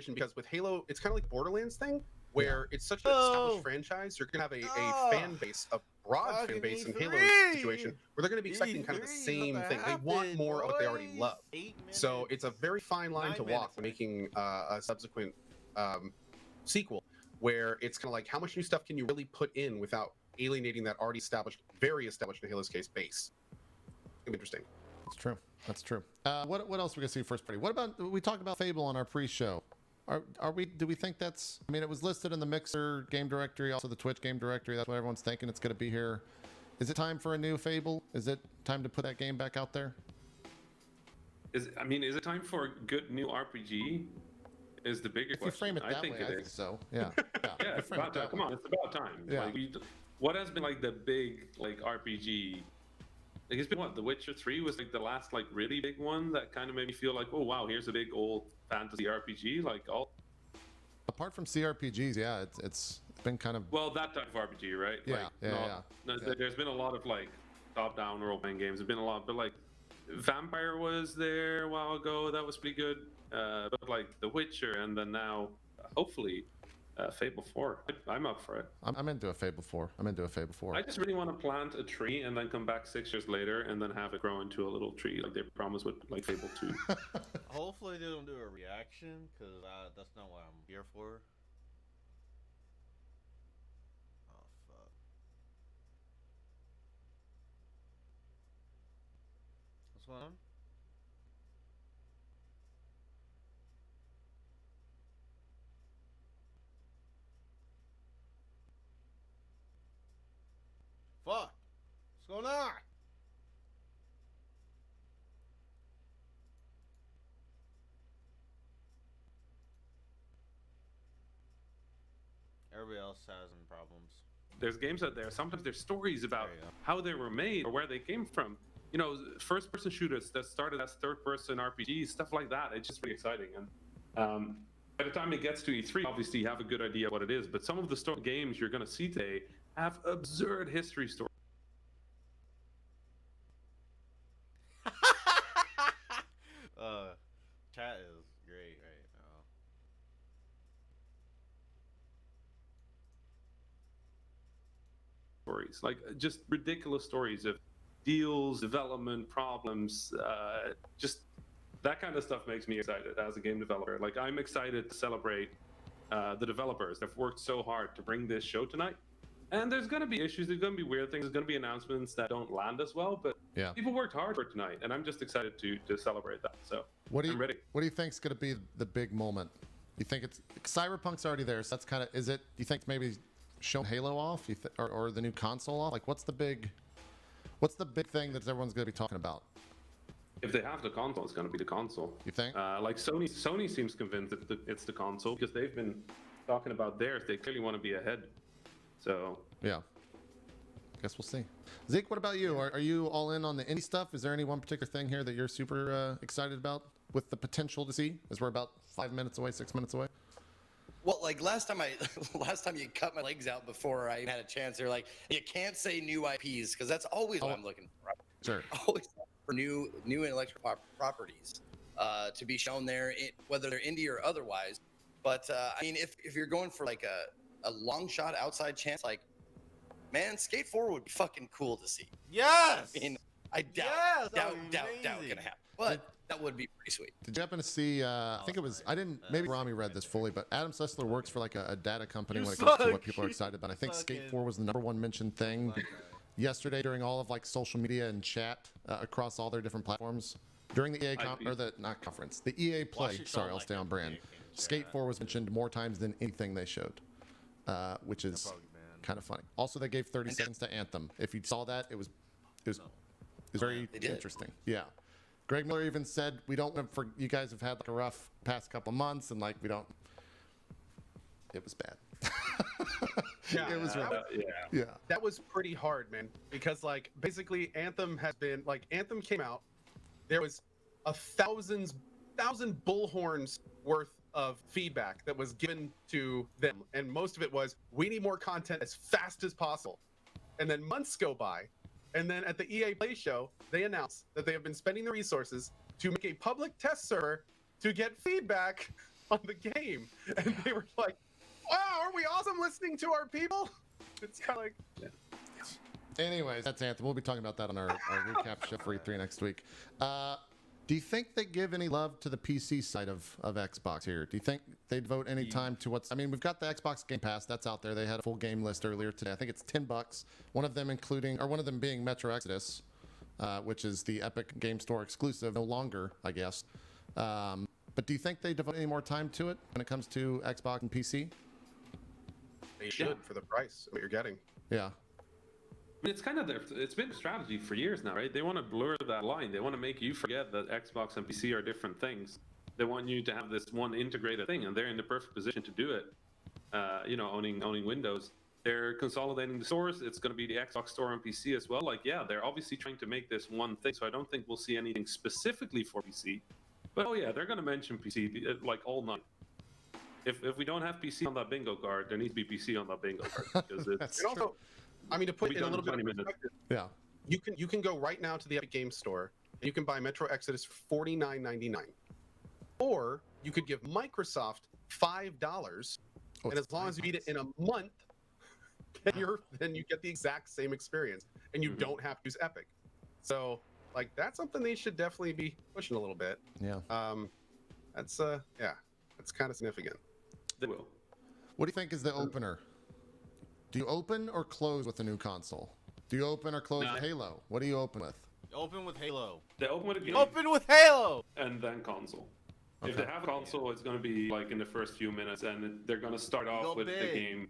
situation because with Halo, it's kind of like Borderlands thing, where it's such an established franchise. You're gonna have a fan base, a broad fan base in Halo's situation, where they're gonna be expecting kind of the same thing. They want more of what they already love. So it's a very fine line to walk when making a subsequent sequel, where it's kind of like how much new stuff can you really put in without alienating that already established, very established in Halo's case, base. Interesting. That's true. That's true. What else we gonna see first party? What about we talked about Fable on our pre-show? Are we? Do we think that's? I mean, it was listed in the Mixer game directory, also the Twitch game directory. That's what everyone's thinking. It's gonna be here. Is it time for a new Fable? Is it time to put that game back out there? Is it time for a good new RPG? Is the bigger question. If you frame it that way, I think so. Yeah. Yeah, it's about time. Come on, it's about time. Yeah. Like, what has been like the big like RPG? Like it's been what? The Witcher 3 was like the last like really big one that kind of made me feel like, oh wow, here's a big old fantasy RPG. Like all. Apart from CRPGs, yeah, it's been kind of. Well, that type of RPG, right? Yeah, like, There's been a lot of like top-down role-playing games. There's been a lot, but like Vampire was there a while ago. That was pretty good. But like The Witcher, and then now, hopefully, Fable 4. I'm up for it. I'm into a Fable 4. I just really want to plant a tree and then come back 6 years later and then have it grow into a little tree like they promised with like Fable 2. Hopefully they don't do a reaction, because that's not what I'm here for. Oh, fuck. What's going on? Fuck! What's going on? Everybody else has some problems. There's games out there. Sometimes there's stories about how they were made or where they came from. You know, first-person shooters that started as third-person RPGs, stuff like that. It's just really exciting. And by the time it gets to E3, obviously you have a good idea what it is. But some of the games you're going to see today have absurd history stories. Chat is great right now. Stories, like just ridiculous stories of deals, development problems, just that kind of stuff makes me excited as a game developer. Like I'm excited to celebrate the developers that have worked so hard to bring this show tonight. And there's going to be issues, there's going to be weird things, there's going to be announcements that don't land as well, but people worked hard for tonight, and I'm just excited to celebrate that. So I'm ready. What do you think's going to be the big moment? You think it's Cyberpunk's already there, so that's kind of, is it? You think maybe show Halo off, or the new console off? Like, what's the big thing that everyone's going to be talking about? If they have the console, it's going to be the console. You think? Like Sony seems convinced that it's the console because they've been talking about theirs. They clearly want to be ahead. So yeah, guess we'll see. Zeke, what about you? Are you all in on the indie stuff? Is there any one particular thing here that you're super excited about with the potential to see? As we're about 5 minutes away, 6 minutes away. Well, like last time you cut my legs out before I had a chance. They're like, you can't say new IPs because that's always what I'm looking for. Sure. Always for new intellectual properties to be shown there, whether they're indie or otherwise. But I mean, if you're going for like a long shot outside chance, like, man, Skate 4 would be fucking cool to see. Yes. I mean, I doubt gonna happen, but that would be pretty sweet. Did you happen to see? I think it was. I didn't. Maybe Rami read this fully, but Adam Sessler works for like a data company when it comes to what people are excited about. I think Skate 4 was the #1 mentioned thing yesterday during all of like social media and chat across all their different platforms during the EA conference, the EA Play. Sorry, I'll stay on brand. Skate 4 was mentioned more times than anything they showed. Which is kind of funny. Also, they gave 30 seconds to Anthem. If you saw that, it was very interesting. Yeah. Greg Miller even said, we don't want for you guys have had like a rough past couple months, and like we don't. It was bad. It was rough. Yeah. That was pretty hard, man. Because like basically, Anthem came out. There was 1,000 bullhorns worth of feedback that was given to them, and most of it was, we need more content as fast as possible. And then months go by, and then at the EA Play show, they announced that they have been spending the resources to make a public test server to get feedback on the game, and they were like, "Wow, are we awesome listening to our people?" It's kind of like, Anyways, that's Anthem. We'll be talking about that on our recap show for E3 next week. Do you think they give any love to the PC side of Xbox here? Do you think they devote any time to what's... I mean, we've got the Xbox Game Pass. That's out there. They had a full game list earlier today. I think it's $10. One of them being Metro Exodus, which is the Epic Game Store exclusive, no longer, I guess. But do you think they devote any more time to it when it comes to Xbox and PC? they should for the price of what you're getting. Yeah. I mean, it's been a strategy for years now, right? They want to blur that line. They want to make you forget that Xbox and PC are different things. They want you to have this one integrated thing, and they're in the perfect position to do it. Owning Windows. They're consolidating the stores. It's going to be the Xbox store on PC as well. Like, yeah, they're obviously trying to make this one thing. So I don't think we'll see anything specifically for PC. But, oh yeah, they're going to mention PC like all night. If we don't have PC on that bingo card, there needs to be PC on that bingo card. Because That's and also, I mean, to put it in a little bit of 20 minutes. perspective, Yeah. you can go right now to the Epic Games Store and you can buy Metro Exodus for $49.99, or you could give Microsoft $5, and as long as you beat it in a month, then you get the exact same experience, and you don't have to use Epic. So, like, that's something they should definitely be pushing a little bit. Yeah. That's kind of significant. They will. What do you think is the opener? Do you open or close with the new console? Do you open or close with Halo? What do you open with? Open with Halo. They open with a game. Open with Halo. And then console. Okay. If they have console, it's going to be like in the first few minutes, and they're going to start off with the game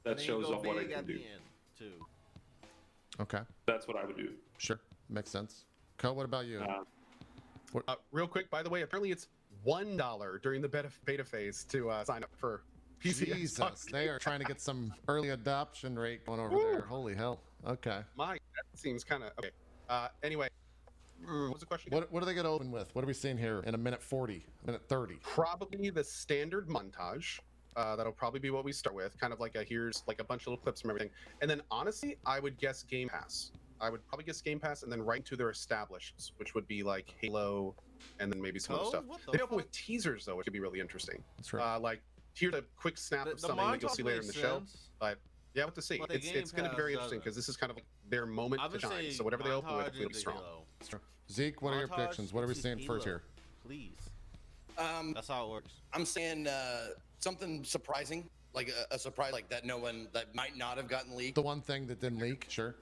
that shows off what it can do. Too. Okay. That's what I would do. Sure. Makes sense. Co, what about you? Real quick, by the way, apparently it's $1 during the beta phase to sign up for PC. Jesus, they are trying to get some early adoption rate going over there. Holy hell. Okay. That seems kind of okay. Anyway, what was the question again? What are they going to open with? What are we seeing here in a minute 40, minute 30? Probably the standard montage. That'll probably be what we start with. Kind of like here's like a bunch of little clips from everything. And then honestly, I would guess Game Pass. I would probably guess Game Pass and then right into their established, which would be like Halo and then maybe some other stuff. They open with teasers though, which could be really interesting. That's right. Like here's a quick snap of something that you'll see later in the show. But yeah, what to see. It's going to be very interesting because this is kind of like their moment to shine. So whatever they open with, it's going to be strong. Zeke, what are your predictions? What are we seeing first here? Please. That's how it works. I'm saying something surprising, like a surprise like that that might not have gotten leaked. The one thing that didn't leak, sure.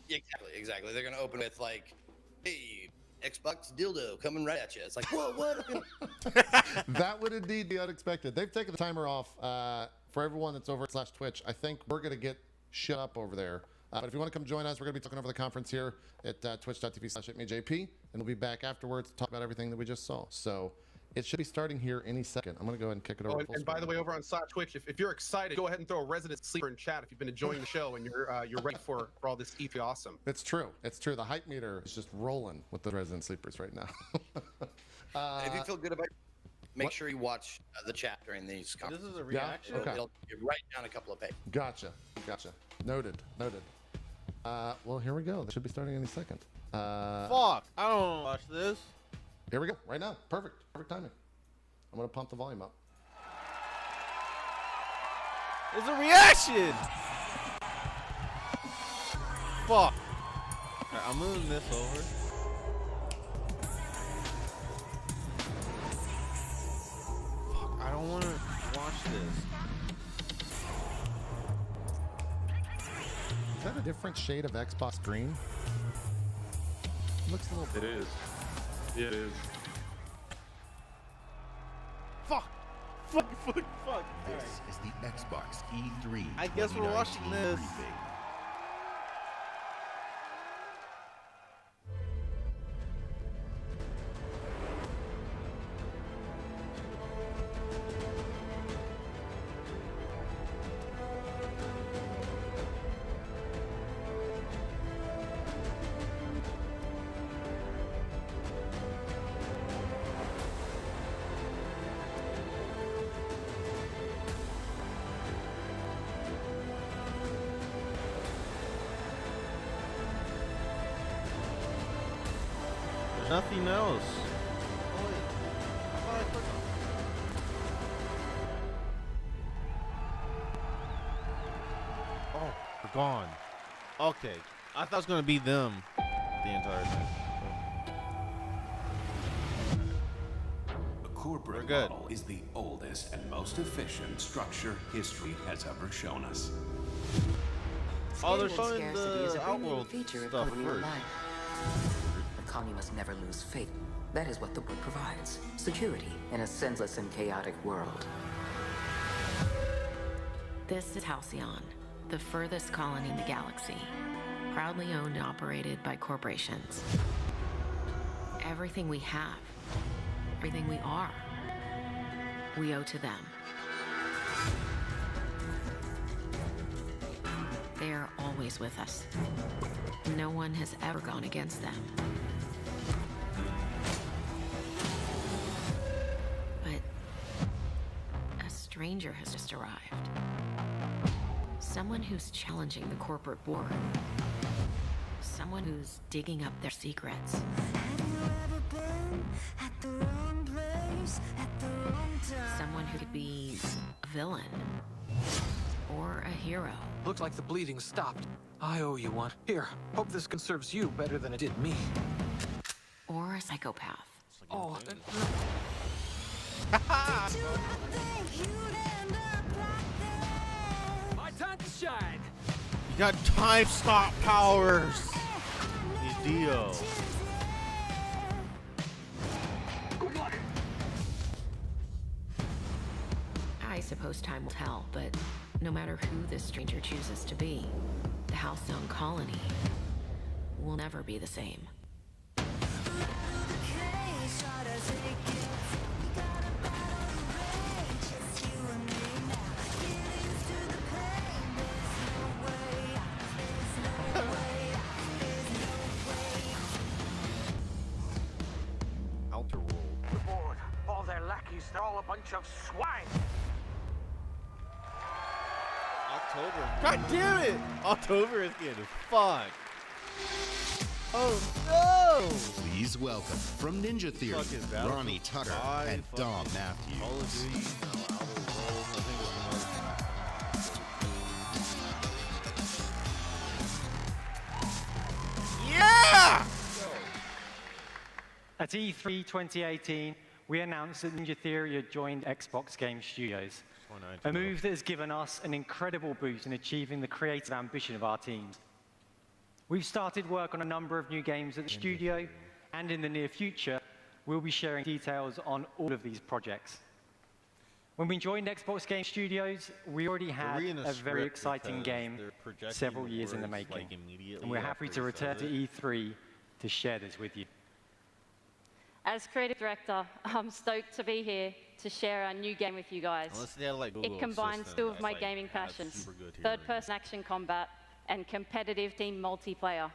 Exactly. They're gonna open with like, hey, Xbox dildo coming right at you. It's like, whoa, what? That would indeed be unexpected. They've taken the timer off for everyone that's over at /Twitch. I think we're going to get shut up over there. But if you want to come join us, we're going to be talking over the conference here at twitch.tv/hitmejp, and we'll be back afterwards to talk about everything that we just saw. So it should be starting here any second. I'm going to go ahead and kick it over. And by the way, over on Twitch, if you're excited, go ahead and throw a resident sleeper in chat if you've been enjoying the show and you're ready for all this E3 awesome. It's true. The hype meter is just rolling with the resident sleepers right now. If you feel good about it, make sure you watch the chat during these conferences. This is a reaction? Okay. It'll write down a couple of pages. Gotcha. Noted. Well, here we go. That should be starting any second. Fuck! I don't want to watch this. Here we go. Right now. Perfect timing. I'm going to pump the volume up. It's a reaction! Fuck. Alright, I'm moving this over. Fuck, I don't want to watch this. Is that a different shade of Xbox green? Looks a little... It is. Yeah, it is. Fuck! This is the Xbox E3. I guess we're watching 2019 this. briefing. There's nothing else. Oh, wait. I thought I clicked on We're gone. Okay. I thought it was gonna be them the entire time. The corporate We're good. model is the oldest and most efficient structure history has ever shown us. Oh, they're Skill and showing scarcity is the a premium Outworld feature of stuff colonial first. life. The colony must never lose faith. That is what the book provides. Security in a senseless and chaotic world. This is Halcyon, the furthest colony in the galaxy, proudly owned and operated by corporations. Everything we have, everything we are, we owe to them. They are always with us. No one has ever gone against them. But a stranger has just arrived. Someone who's challenging the corporate board. Someone who's digging up their secrets. Someone who could be a villain or a hero. Looks like the bleeding stopped. I owe you one. Here, hope this conserves you better than it did me. Or a psychopath. Oh, my time to shine. You got time stop powers. He's Dio. I suppose time will tell, but no matter who this stranger chooses to be, the Halcyon colony will never be the same. Outer World. The board, all their lackeys, they're all a bunch of swine. October. God damn it! October is getting fucked. Oh no! Please welcome from Ninja Theory, Fucking Battlefield Ronnie Tucker 5, and Dom fucking Matthews. Call of Duty, no, Outer Worlds, I think it was yeah! At E3 2018, we announced that Ninja Theory had joined Xbox Game Studios, a move that has given us an incredible boost in achieving the creative ambition of our teams. We've started work on a number of new games at the studio, and in the near future, we'll be sharing details on all of these projects. When we joined Xbox Game Studios, we already had a very exciting game several years in the making, and we're happy to return to E3 to share this with you. As creative director, I'm stoked to be here to share our new game with you guys. It combines two of my gaming passions, third-person action combat and competitive team multiplayer.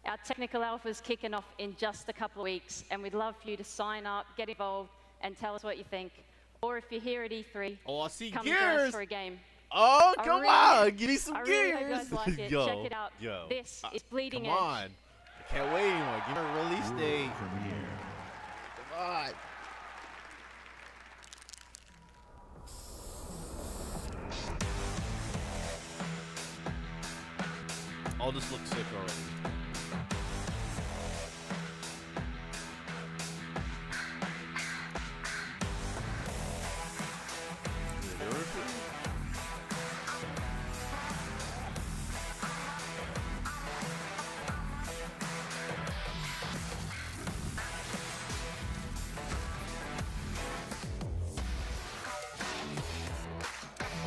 Our technical alpha is kicking off in just a couple of weeks, and we'd love for you to sign up, get involved, and tell us what you think. Or if you're here at E3, come join us for a game. Oh, come on! Give me some I gears! really hope you guys like it. Yo, Check it out. yo. This is Bleeding Come Edge. on. I can't wait anymore. Give me a release date. Come on. All this looks sick already.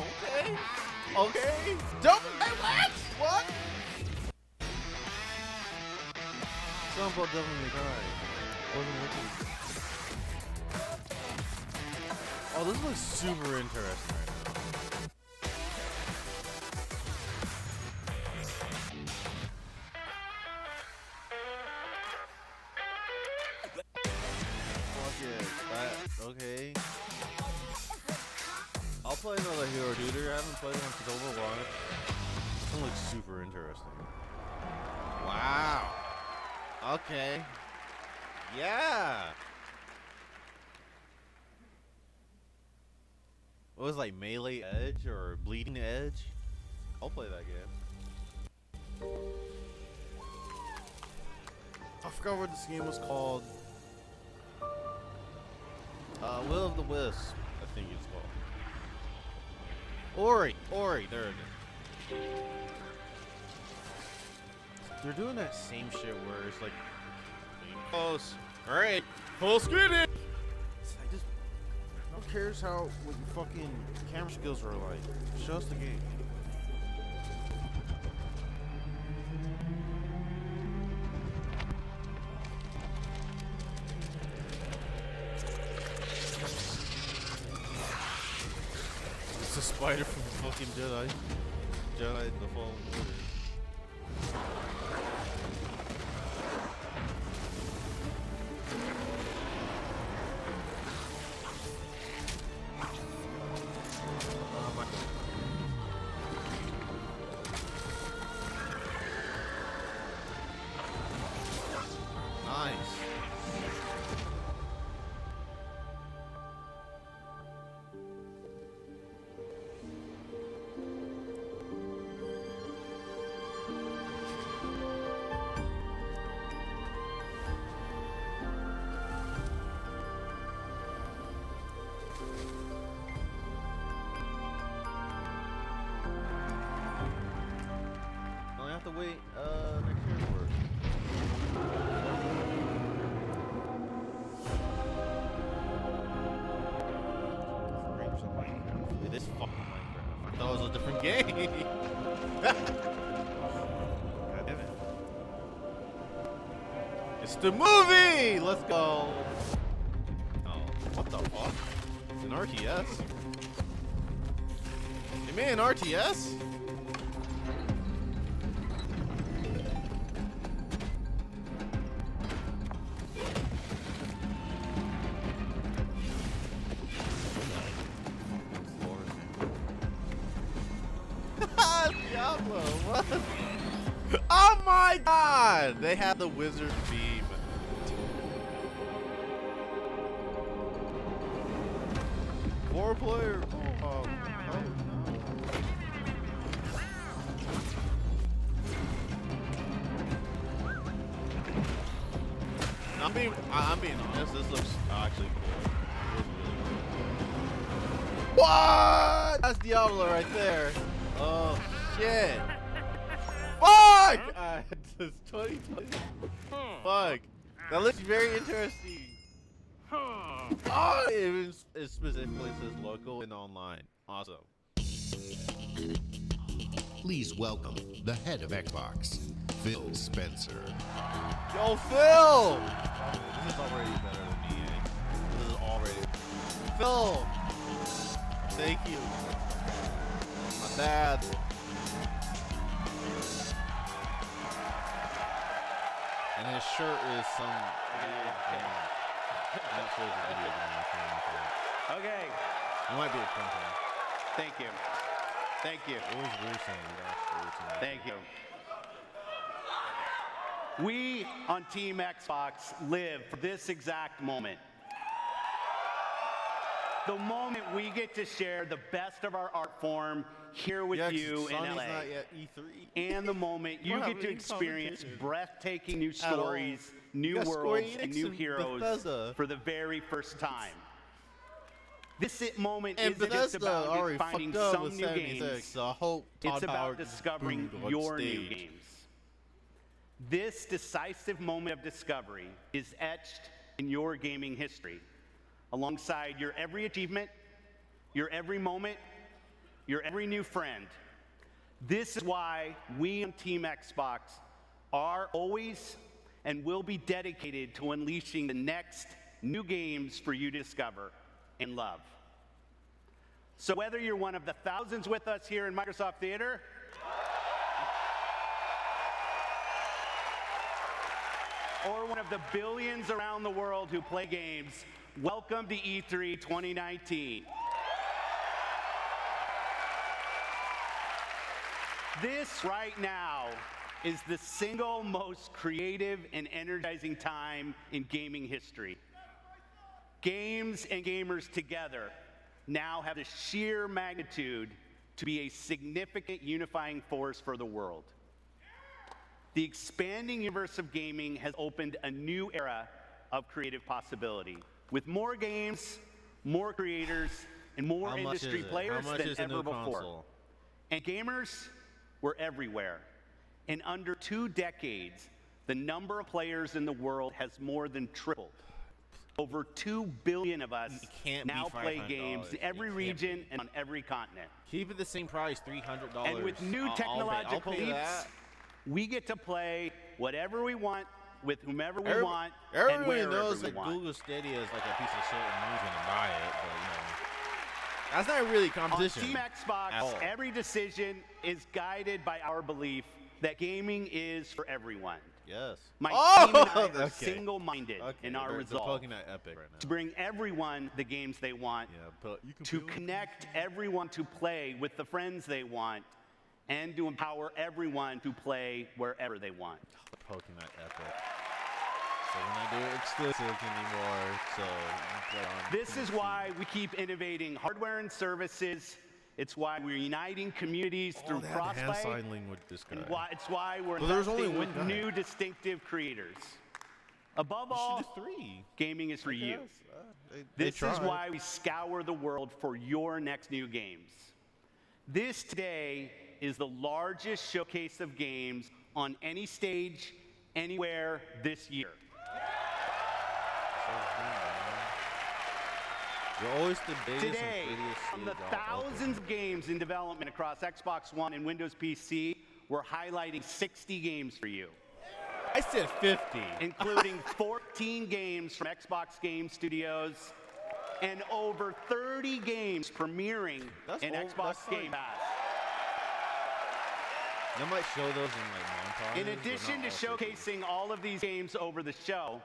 Okay. Okay. Double. Hey, what? What? Something about Devil May Cry. Wasn't looking. Oh, this looks super interesting right now. Fuck it. Okay. I'll play another Hero Duder. I haven't played one since Overwatch. This one looks super interesting. Wow. Okay. Yeah. What was it, like Melee Edge or Bleeding Edge? I'll play that game. I forgot what this game was called. Will of the Wisp, I think it's called. Ori, there it is. They're doing that same shit where it's like, close. All right, full screen it. Who cares what your fucking camera skills are like? Show us the game. It's a spider from fucking Jedi the Fallen Order. Wait, next year for it is fucking Minecraft. I thought it was a different game. God damn it. It's the movie! Let's go. Oh, what the fuck? It's an RTS? They made an RTS? Diablo, what? Oh my god! They have the wizard beam. Four player. Oh, no. I'm being honest. This looks actually cool. What? That's Diablo right there. Oh shit! Fuck! It's 2020. Fuck. That looks very interesting. Oh, it specifically says local and online. Awesome. Please welcome the head of Xbox, Phil Spencer. Yo, Phil! This is already better than me. This is already. Phil! Thank you. My dad. And his shirt is some video game. I'm not sure it's a video game. Okay. It might be a company. Thank you. Thank you. It was weird saying that. Thank you. We on Team Xbox live for this exact moment. The moment we get to share the best of our art form here with you in LA. Not yet E3. And the moment you get to experience breathtaking new stories, new worlds, and new heroes for the very first time. This moment isn't just about finding some new games. It's about discovering your new games. This decisive moment of discovery is etched in your gaming history, alongside your every achievement, your every moment, your every new friend. This is why we on Team Xbox are always and will be dedicated to unleashing the next new games for you to discover and love. So whether you're one of the thousands with us here in Microsoft Theater, or one of the billions around the world who play games, welcome to E3 2019. This right now is the single most creative and energizing time in gaming history. Games and gamers together now have the sheer magnitude to be a significant unifying force for the world. The expanding universe of gaming has opened a new era of creative possibility, with more games, more creators, and more industry players than ever before. And gamers were everywhere. In under 2 decades, the number of players in the world has more than tripled. Over 2 billion of us now play games in every region and on every continent. Keep it the same price, $300. And with new technological leaps, we get to play whatever we want, with whomever we want, and wherever knows we that want. Google Stadia is like a piece of shit and no one's gonna buy it, but you know, that's not really competition. On Team Xbox, every decision is guided by our belief that gaming is for everyone. Yes. My team and I are single-minded in our resolve to bring everyone the games they want, to connect everyone to play with the friends they want, and to empower everyone to play wherever they want. Pokemon Epic. So we're not doing exclusive anymore, so this is why we keep innovating hardware and services. It's why we're uniting communities through crossplay. Hand signing with this guy. It's why we're there's only investing one with guy. new distinctive creators. Above all, gaming is for you. This is why we scour the world for your next new games. This today is the largest showcase of games on any stage, anywhere this year. You're always the biggest Today, and prettiest from the stage out thousands of games in development across Xbox One and Windows PC, we're highlighting 60 games for you. I said 50. Including 14 games from Xbox Game Studios and over 30 games premiering in Xbox Game Pass. They might show those in like montages. In addition to showcasing all of these games over the show,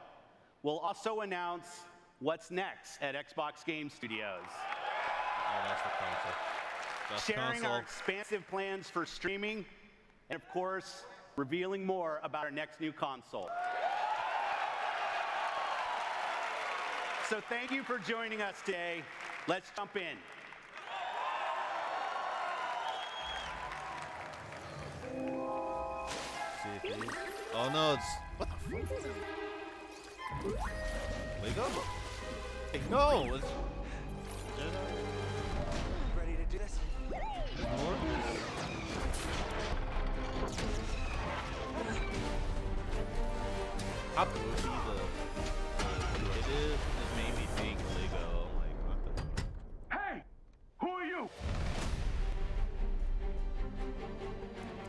we'll also announce what's next at Xbox Game Studios. Oh, that's the console. That's Sharing console. our expansive plans for streaming, and of course, revealing more about our next new console. So thank you for joining us today. Let's jump in. See if it is. Oh no, it's what the fuck is it? Lego? Hey, no, it's Ready to do this? How goofy it is. It made me think Lego. I'm like, what the? Hey! Who are you?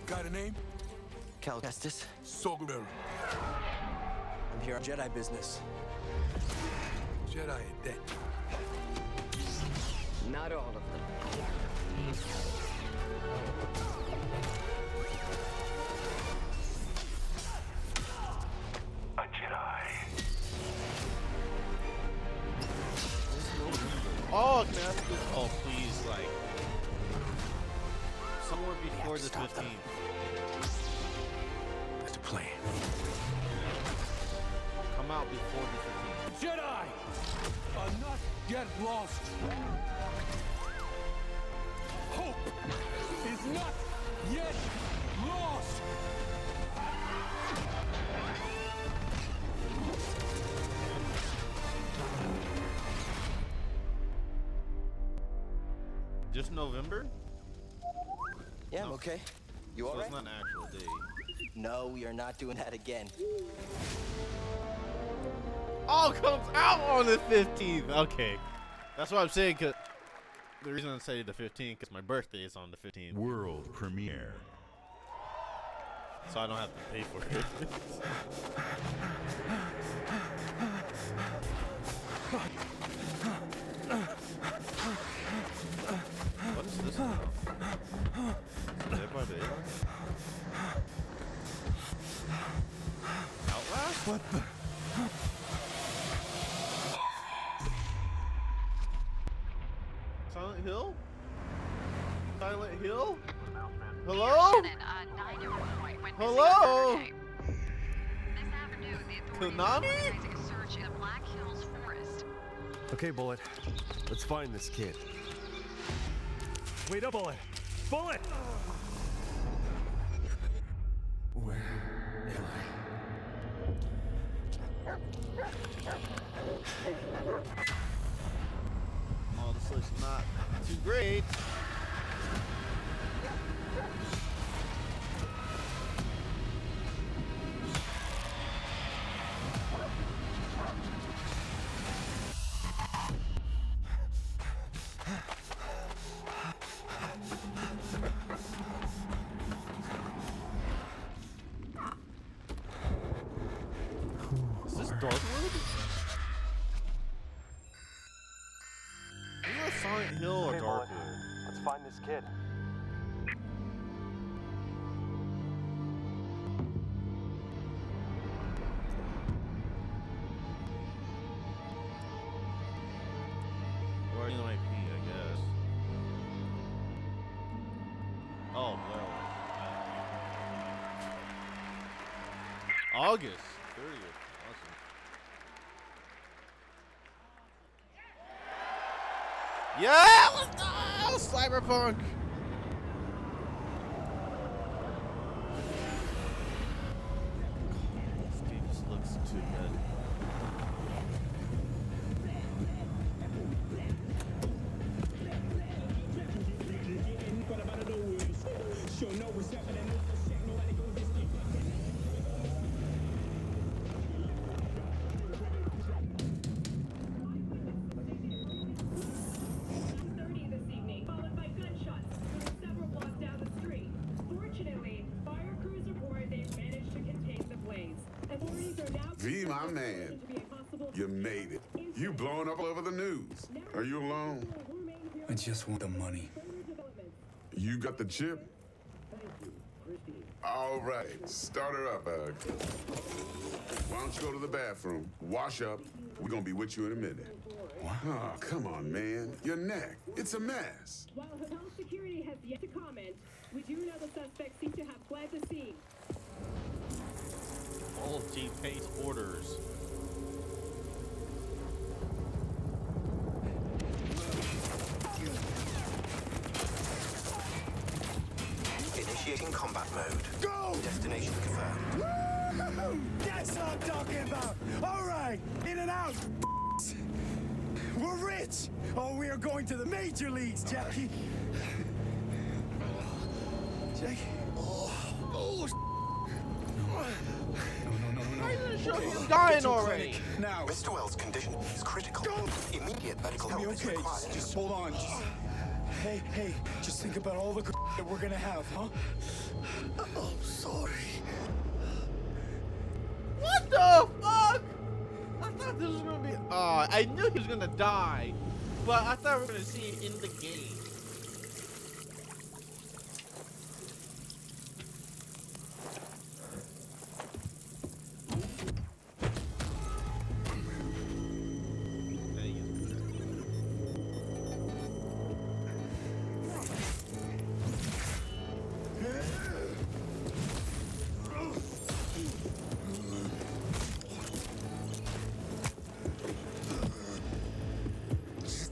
Got a name? Cal Kestis. Sogelberry. I'm here on Jedi business. Jedi are dead. Not all of them. A Jedi. Oh, can I ask this? Oh, please, like somewhere before the 15th. That's the plan. Come out before the 15th. Jedi are not yet lost. Hope is not yet lost. Just November? Yeah, I'm okay. You So all right? it's not an actual date. No, we are not doing that again. Oh, it comes out on the 15th. Okay. That's what I'm saying, because the reason I say the 15th, because my birthday is on the 15th. World premiere. So I don't have to pay for it. What is this about? Is it Dead by Daylight? Outlast? What the? Silent Hill? Silent Hill? Hello? Hello? Konami? Okay, Bullet. Let's find this kid. Wait up, Bullet! Bullet! Where Oh, this looks not too great. Is this Darkwood? Is that Silent Hill or Darkwood? Let's find this kid. Or it might be, I guess. Oh, well. August 30th. Awesome. Yeah, let's go! Cyberpunk! This game just looks too good. V, my man, you made it. You blowing up all over the news. Are you alone? I just want the money. You got the chip? All right, start her up, why don't you go to the bathroom, wash up. We're gonna be with you in a minute. What? Oh, come on, man. Your neck, it's a mess. While hotel security has yet to comment, we do know the suspect seems to have fled the scene. All of T-Pace's orders. Initiating combat mode. Go! Destination confirmed. Woo! That's what I'm talking about! Alright, in and out! We're rich! Oh, we are going to the major leagues, Jackie! Jackie? Oh, Why is it showing you dying already? Now. Mr. Wells' condition is critical. Immediate medical help is Okay, required. just hold on. Hey, just think about all the that we're gonna have, huh? Oh, sorry. What the fuck? I thought this was gonna be. I knew he was gonna die, but I thought we were gonna see it in the game.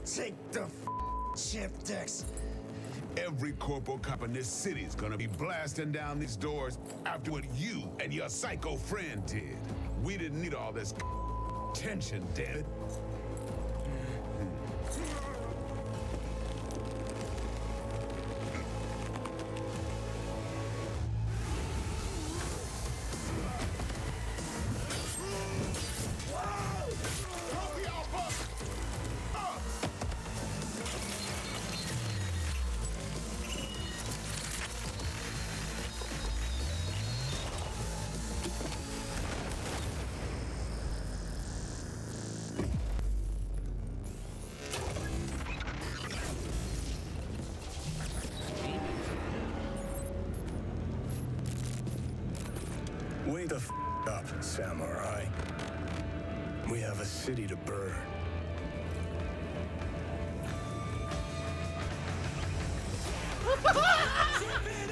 Take the chip, Dex. Every corporal cop in this city is gonna be blasting down these doors after what you and your psycho friend did. We didn't need all this tension, damn it. Wake the up, samurai. We have a city to burn.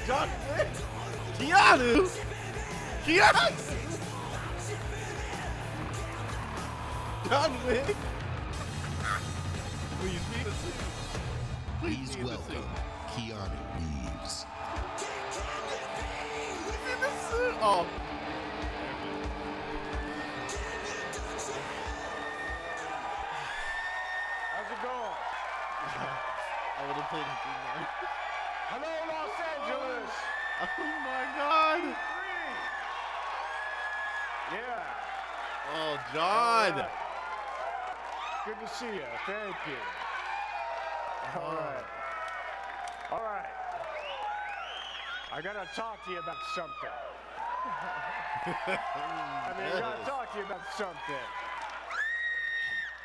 John Wick? Keanu! Keanu! John Wick? Please be the same. Please welcome Keanu Reeves. Oh. Hello, Los Angeles. Oh my God. Yeah. Oh, John. Good to see you. Thank you. All right. All right. I gotta talk to you about something. I gotta talk to you about something.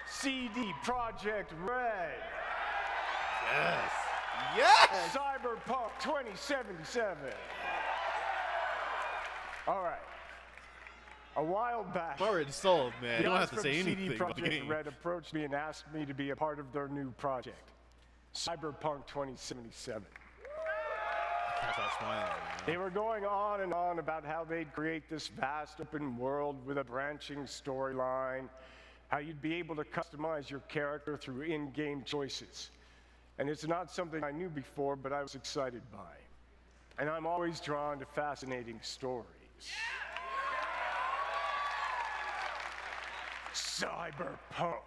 CD Projekt Red. Yes. Yes. Cyberpunk 2077. All right. A while back, It's already sold, man. You don't have to guys say from anything. CD about the Projekt game. Red approached me and asked me to be a part of their new project, Cyberpunk 2077. Can't stop smiling, man. They were going on and on about how they'd create this vast open world with a branching storyline, how you'd be able to customize your character through in-game choices. And it's not something I knew before, but I was excited by. And I'm always drawn to fascinating stories. Cyberpunk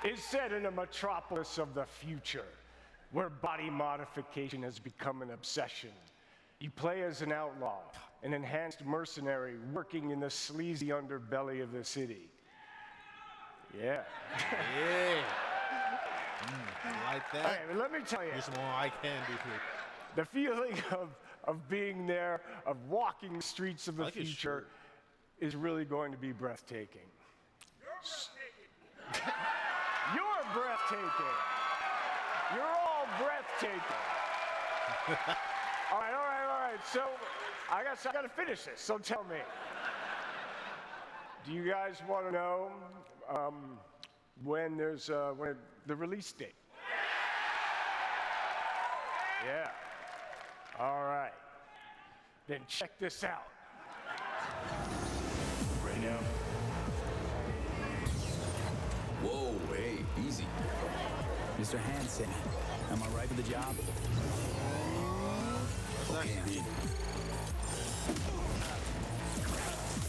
is set in a metropolis of the future, where body modification has become an obsession. You play as an outlaw, an enhanced mercenary working in the sleazy underbelly of the city. Yeah. Yeah. I like that. Hey, but let me tell you. There's more I can do here. The feeling of being there, of walking the streets of the future, is really going to be breathtaking. You're breathtaking. You're all breathtaking. All right. So, I gotta finish this. So tell me, do you guys want to know when there's when the release date? Yeah. All right. Then check this out. Right now. Whoa, hey, easy. Mr. Hansen, am I right for the job? Okay, I'm in.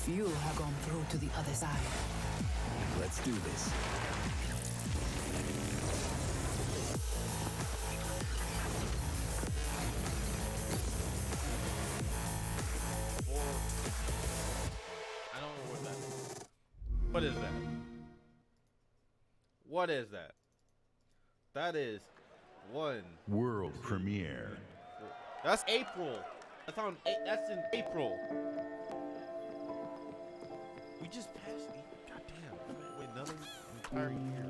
Few have gone through to the other side. Let's do this. I don't know what that is. What is that? What is that? That is one. World premiere. That's April. That's in April. We just passed. Goddamn. Wait, another entire year.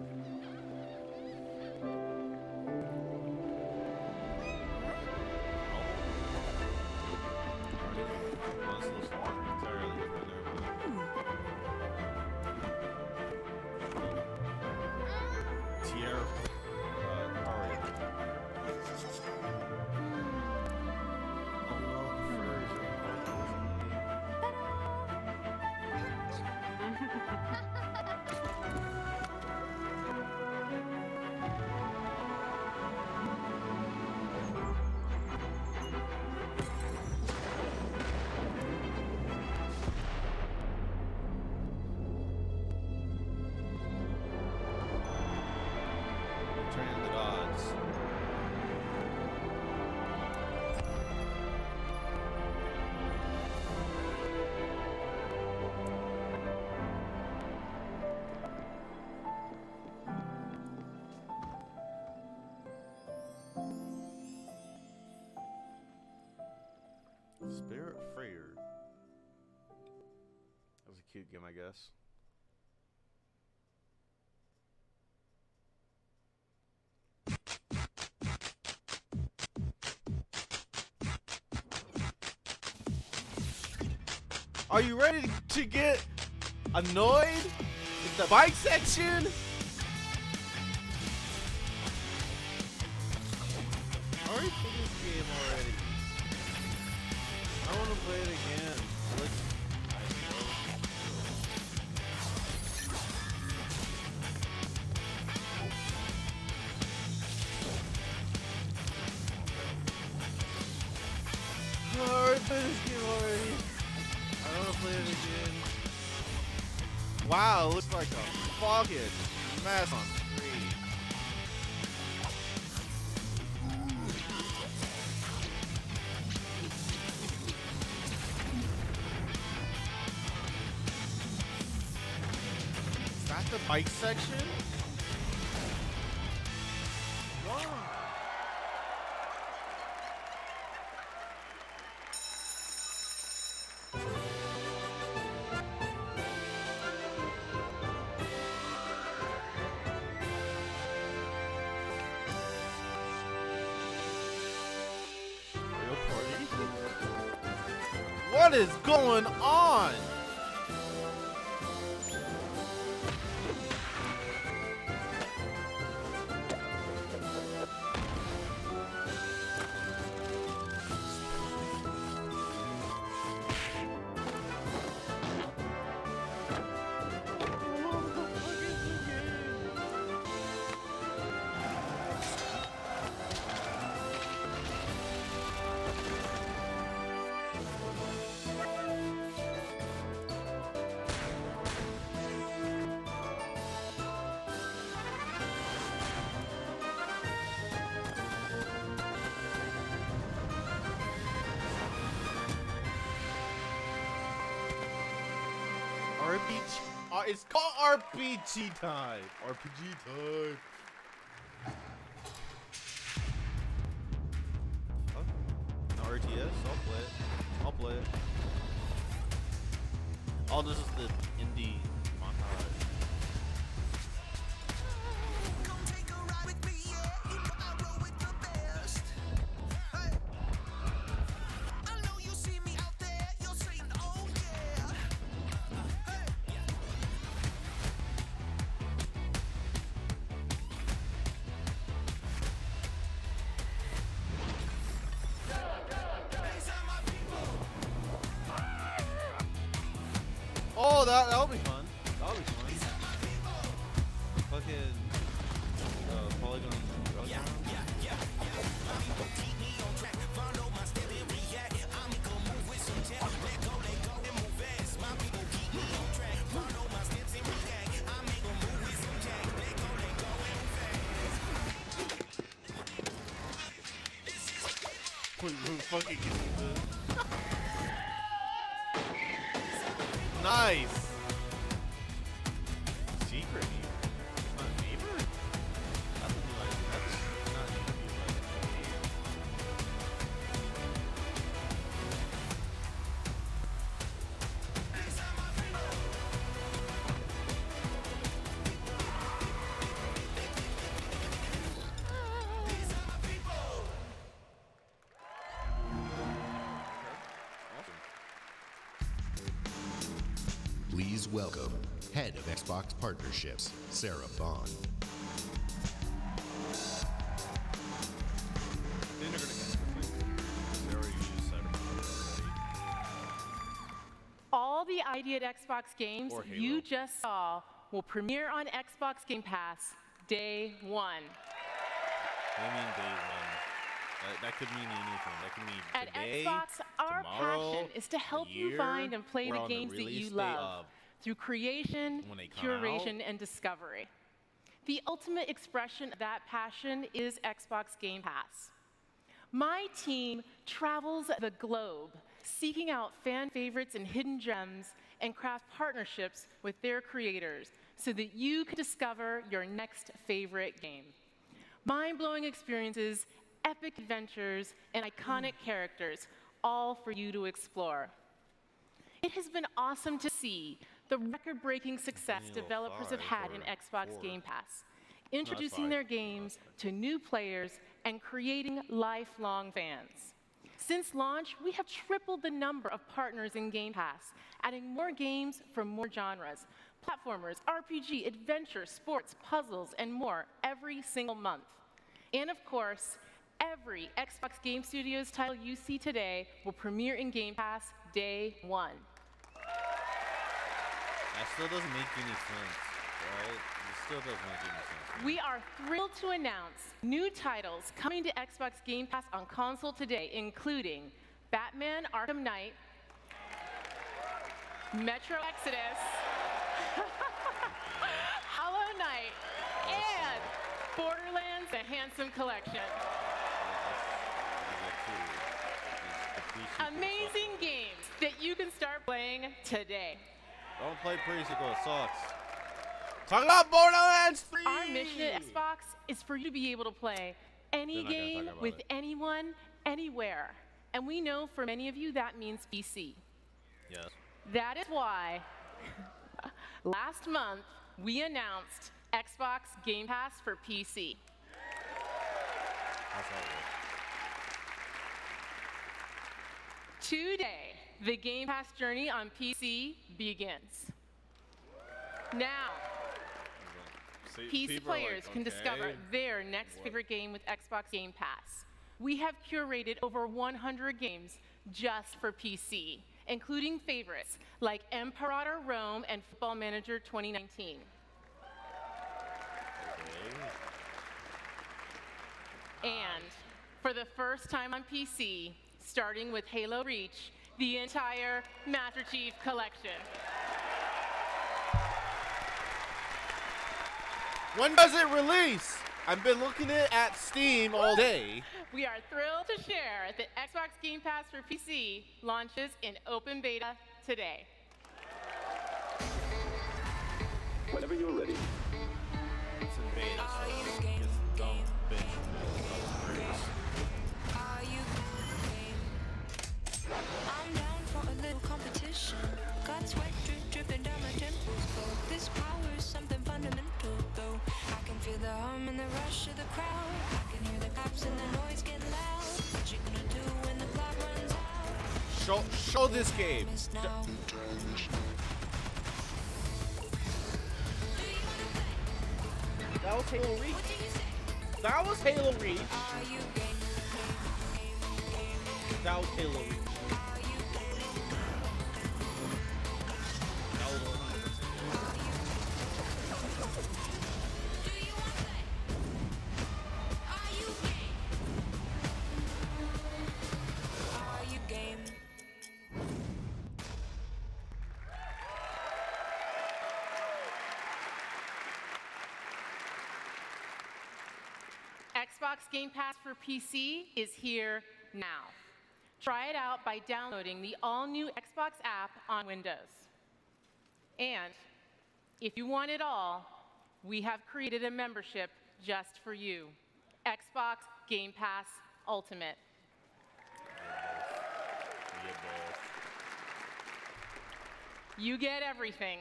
Turning the gods. Spirit Freer. That was a cute game, I guess. Are you ready to get annoyed with the bike section? I already played this game already. I want to play it again. I already played this game already. I want to play it again. Wow, it looks like a fucking mess on screen. the bike section? Wow. What is going on? It's called RPG time. RPG time. Huh? No RTS? I'll play it. Oh, this is the indie montage. Oh, that'll be fun. That'll be fun. Fucking Polygon. Fucking nice. Secret here. It's not neighbor? That's not neighbor. Please welcome Head of Xbox Partnerships, Sarah Bond. All the ID at Xbox games you just saw will premiere on Xbox Game Pass day 1. I mean day 1. That could mean anything. That could mean at today, Xbox, our tomorrow, passion is to help you find and play the games that you love through creation, curation, and discovery. The ultimate expression of that passion is Xbox Game Pass. My team travels the globe, seeking out fan favorites and hidden gems, and craft partnerships with their creators so that you can discover your next favorite game. Mind-blowing experiences, epic adventures, and iconic characters, all for you to explore. It has been awesome to see the record-breaking success developers have had in Xbox Game Pass, introducing their games to new players and creating lifelong fans. Since launch, we have tripled the number of partners in Game Pass, adding more games from more genres, platformers, RPG, adventure, sports, puzzles, and more every single month. And of course, every Xbox Game Studios title you see today will premiere in Game Pass day 1. That still doesn't make any sense, right? It still doesn't make any sense. We are thrilled to announce new titles coming to Xbox Game Pass on console today, including Batman Arkham Knight, Metro Exodus, Hollow Knight, and Borderlands: The Handsome Collection. Amazing games that you can start playing today. Don't play Pre-Sequel, it sucks. Talk about Borderlands 3! Our mission at Xbox is for you to be able to play any game with anyone, anywhere. And we know for many of you that means PC. Yes. That is why last month we announced Xbox Game Pass for PC. That's all good. Today, the Game Pass journey on PC begins. Now, PC players can discover their next favorite game with Xbox Game Pass. We have curated over 100 games just for PC, including favorites like Imperator Rome and Football Manager 2019. And for the first time on PC, starting with Halo Reach, the entire Master Chief Collection. When does it release? I've been looking at Steam all day. We are thrilled to share that Xbox Game Pass for PC launches in open beta today. Whenever you're ready. It's in beta, so it's dumb bitch. I'm down for a little competition. Got sweat dripping down my temples. But this power is something fundamental, though. I can feel the hum and the rush of the crowd. I can hear the claps and the noise get loud. What you gonna do when the clock runs out? Show this game. That was Halo Reach. That was Halo Reach. That was Halo Reach. That was 100%. Xbox Game Pass for PC is here now. Try it out by downloading the all-new Xbox app on Windows. And if you want it all, we have created a membership just for you. Xbox Game Pass Ultimate. You get everything.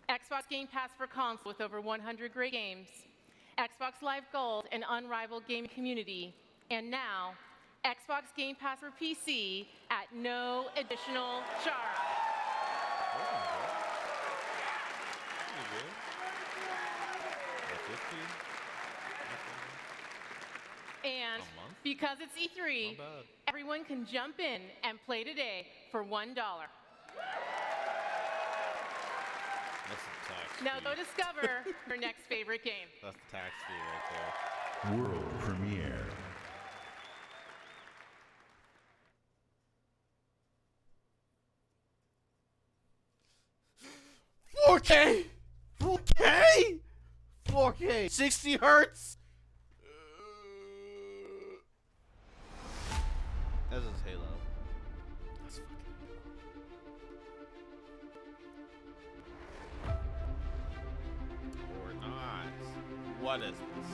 Xbox Game Pass for console with over 100 great games, Xbox Live Gold, an unrivaled game community, and now Xbox Game Pass for PC at no additional charge. And because it's E3, everyone can jump in and play today for $1. That's the tax Now fee. go discover your next favorite game. That's the tax fee right there. World premiere. $4K! 4K! 60 hertz! This is Halo. That's fucking Halo. Or not. What is this?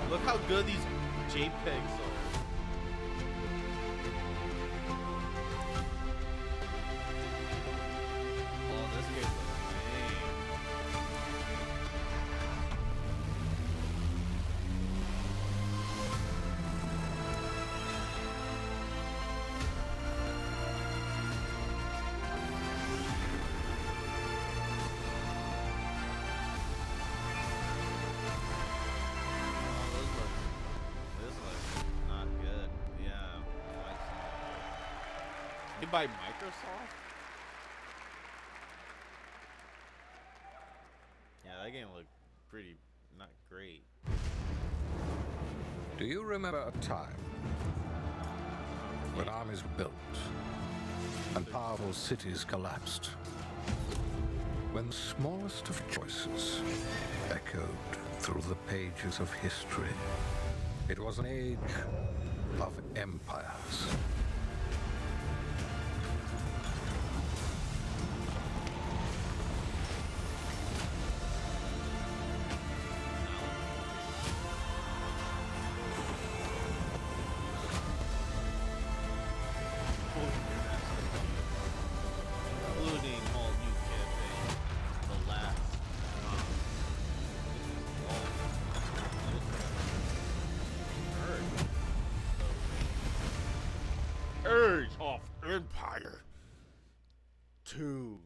Look how good these JPEGs are. Oh, this game's lame. By Microsoft? game looked pretty not great. Do you remember a time when armies were built and powerful cities collapsed? When the smallest of choices echoed through the pages of history. It was an age of empires. Age of Empire 2.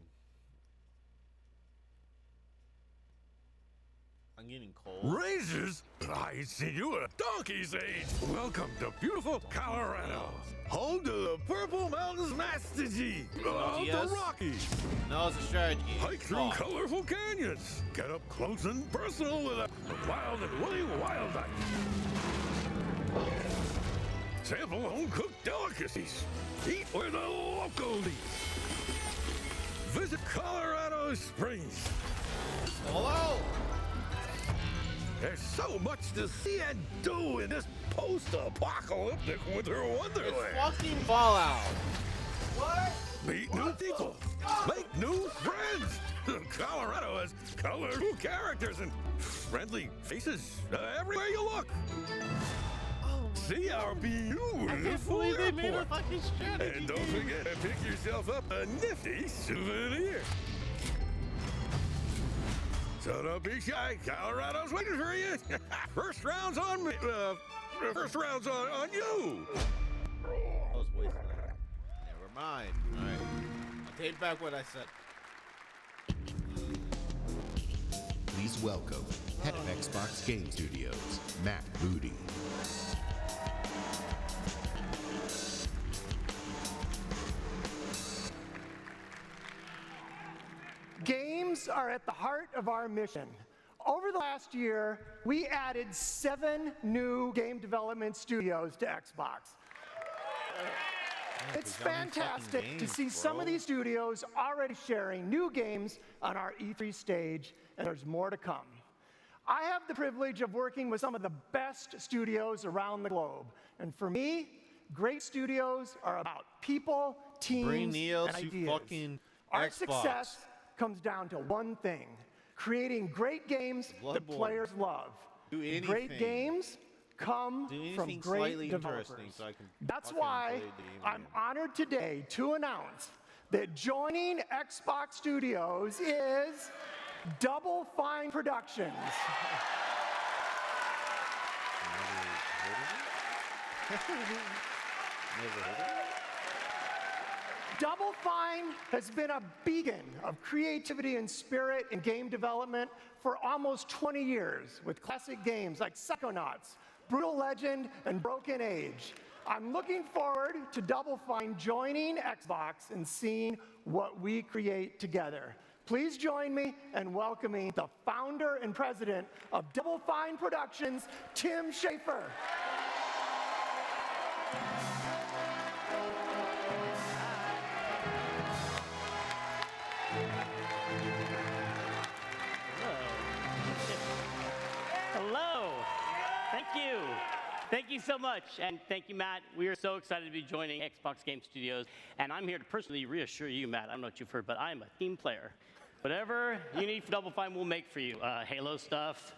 I'm getting cold. Razors? I see you at a donkey's age. Welcome to beautiful Colorado. Home to the Purple Mountains Master G. Of the Rockies. No, it's a strategy. Hike through colorful canyons. Get up close and personal with the wild and woolly wildlife. Sample home-cooked delicacies. Eat where the locals eat. Visit Colorado Springs. Hello. There's so much to see and do in this post-apocalyptic winter wonderland. It's fucking Fallout. What? Meet new people. Make new friends. Colorado has colorful characters and friendly faces everywhere you look. See our beautiful airport. And don't forget to pick yourself up a nifty souvenir. So don't be shy. Colorado's waiting for you. First round's on me. First round's on you. I was wasting that. Never mind. All right. I'll take back what I said. Please welcome head of Xbox Game Studios, Matt Booty. Games are at the heart of our mission. Over the last year, we added 7 new game development studios to Xbox. It's fantastic to see some of these studios already sharing new games on our E3 stage, and there's more to come. I have the privilege of working with some of the best studios around the globe, and for me, great studios are about people, teams, Bring Neo and to ideas. fucking Our Xbox. success comes down to one thing: creating great games that Bloodborne. players love. Do anything. Great games come Do anything from great slightly developers. interesting so I can That's fucking why play the game I'm honored today to announce that joining Xbox Studios is Double Fine Productions. Double Fine has been a beacon of creativity and spirit in game development for almost 20 years, with classic games like Psychonauts, Brutal Legend, and Broken Age. I'm looking forward to Double Fine joining Xbox and seeing what we create together. Please join me in welcoming the founder and president of Double Fine Productions, Tim Schafer. Hello. Thank you. Thank you so much. And thank you, Matt. We are so excited to be joining Xbox Game Studios. And I'm here to personally reassure you, Matt, I don't know what you've heard, but I'm a team player. Whatever you need for Double Fine, we'll make for you. Halo stuff,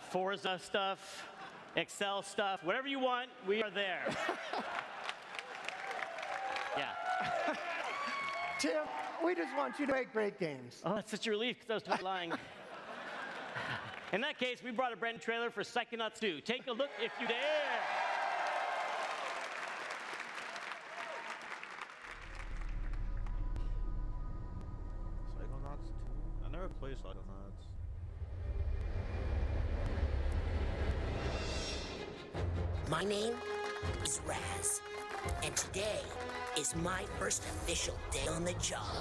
Forza stuff, Excel stuff, whatever you want, we are there. Yeah. Tim, we just want you to make great games. Oh, that's such a relief because I was totally lying. In that case, we brought a brand new trailer for Psychonauts 2. Take a look if you dare. Psychonauts 2? I never played Psychonauts. My name is Raz, and today is my first official day on the job.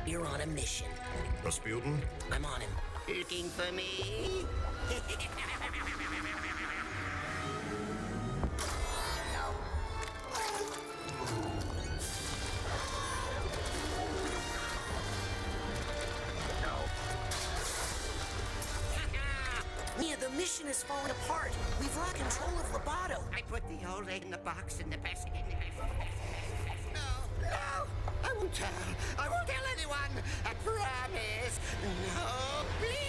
We're on a mission Rasputin? I'm on him. Looking for me? Mia, the mission is falling apart. We've lost control of Lobato. I put the old egg in the box in the basket. No, I won't tell. I won't tell anyone. I promise. No, please.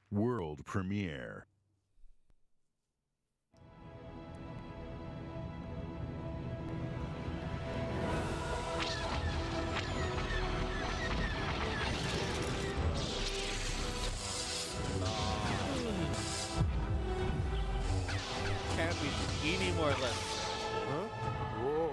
World premiere. Can't be any more or less. Huh? Whoa.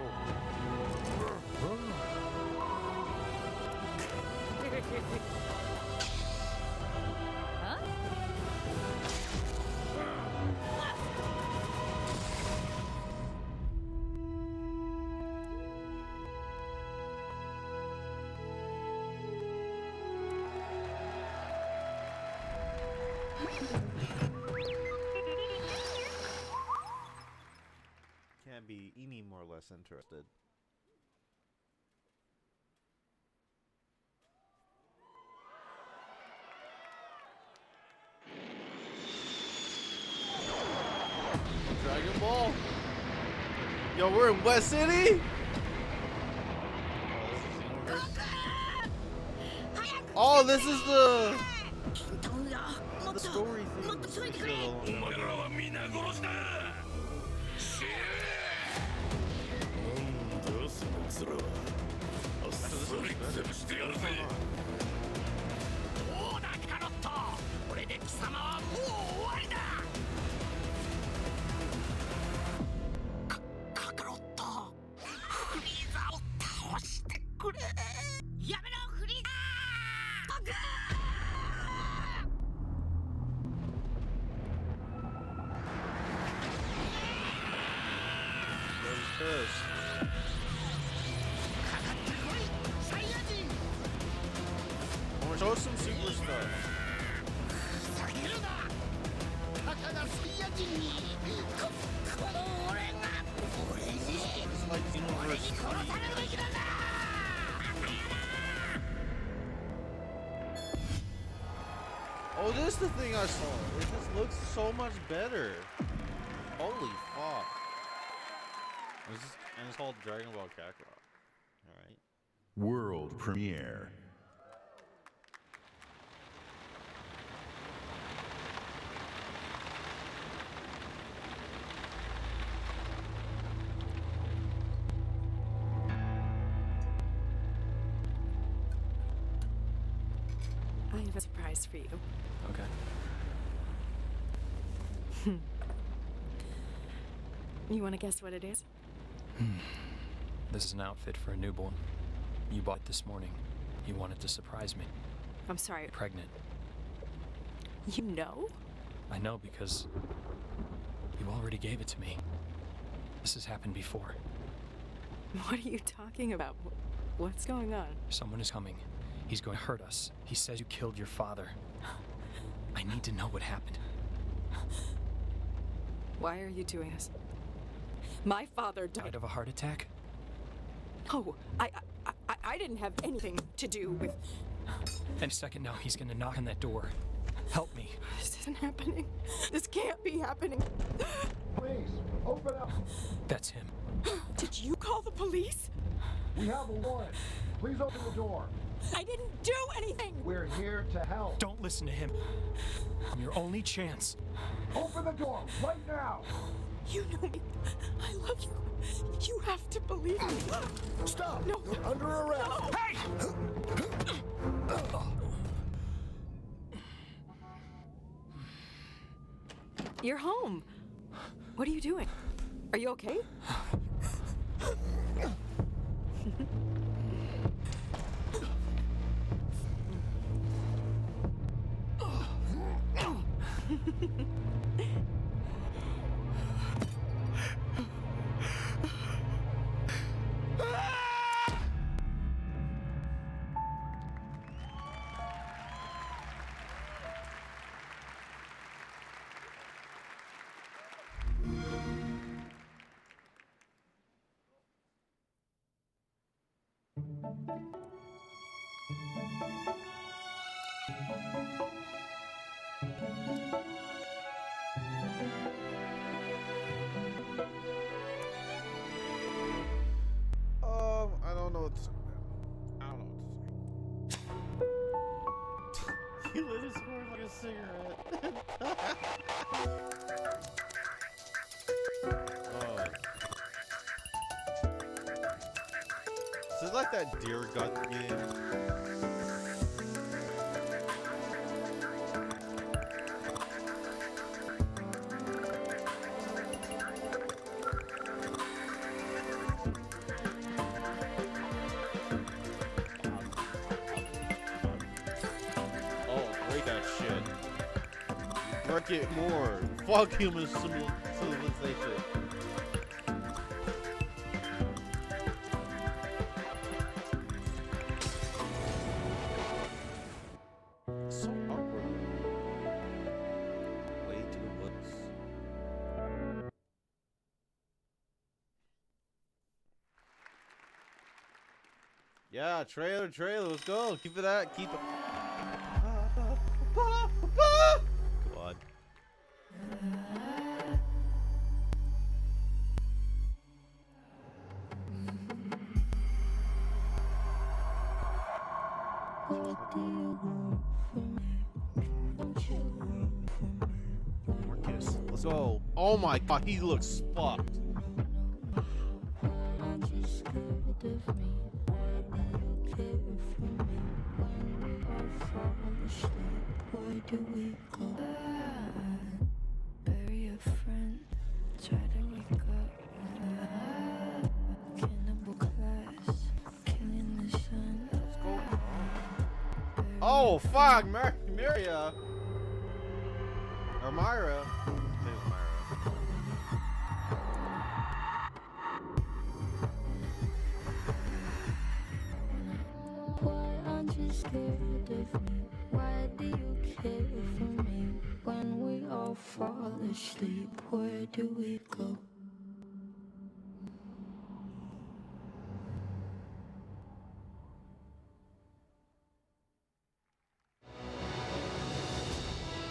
Can't be any more or less interested. Dragon Ball. Yo, we're in West City. Oh, this is the story thing. Show some super stuff. It's like universe. Oh, this is the thing I saw. It just looks so much better. Holy fuck. And it's called Dragon Ball Kakarot. Alright. World premiere. I have a surprise for you. Okay. You want to guess what it is? This is an outfit for a newborn. You bought it this morning. You wanted to surprise me. I'm sorry. Pregnant. You know? I know because you already gave it to me. This has happened before. What are you talking about? What's going on? Someone is coming. He's going to hurt us. He says you killed your father. I need to know what happened. Why are you doing this? My father Died of a heart attack? Oh, I didn't have anything to do with... Any second now, he's gonna knock on that door. Help me. This isn't happening. This can't be happening. Please, open up. That's him. Did you call the police? We have a warrant. Please open the door. I didn't do anything. We're here to help. Don't listen to him. I'm your only chance. Open the door right now. You know me. I love you. You have to believe me. Stop. No. You're under arrest. No. Hey! You're home. What are you doing? Are you okay? I don't know what to say. I don't know what to say. He lit his horn like a cigarette. Oh. Is it like that deer gut game? It more. Fuck human civilization. So awkward. Way to the woods. Yeah, trailer, let's go. Keep it at, keep it. Come on. Marcus, let's go. Oh my god, he looks fucked. Where do we go? Bury a friend, try to wake up. Cannibal class, killing the sun. Let's go. Oh fuck, Myria. Or Myra. There's Myra. Why aren't you scared of me? Why do you care for me? When we all fall asleep, where do we go?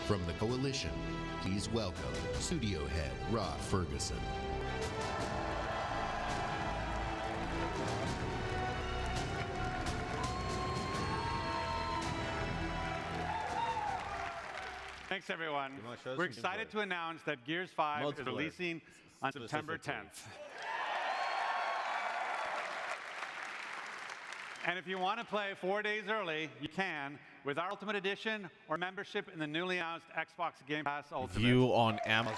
From the Coalition, please welcome studio head Rod Ferguson. Thanks, everyone. We're excited to announce that Gears 5 is releasing on September 10th. And if you want to play 4 days early, you can with our Ultimate Edition or membership in the newly announced Xbox Game Pass Ultimate. View on Amazon.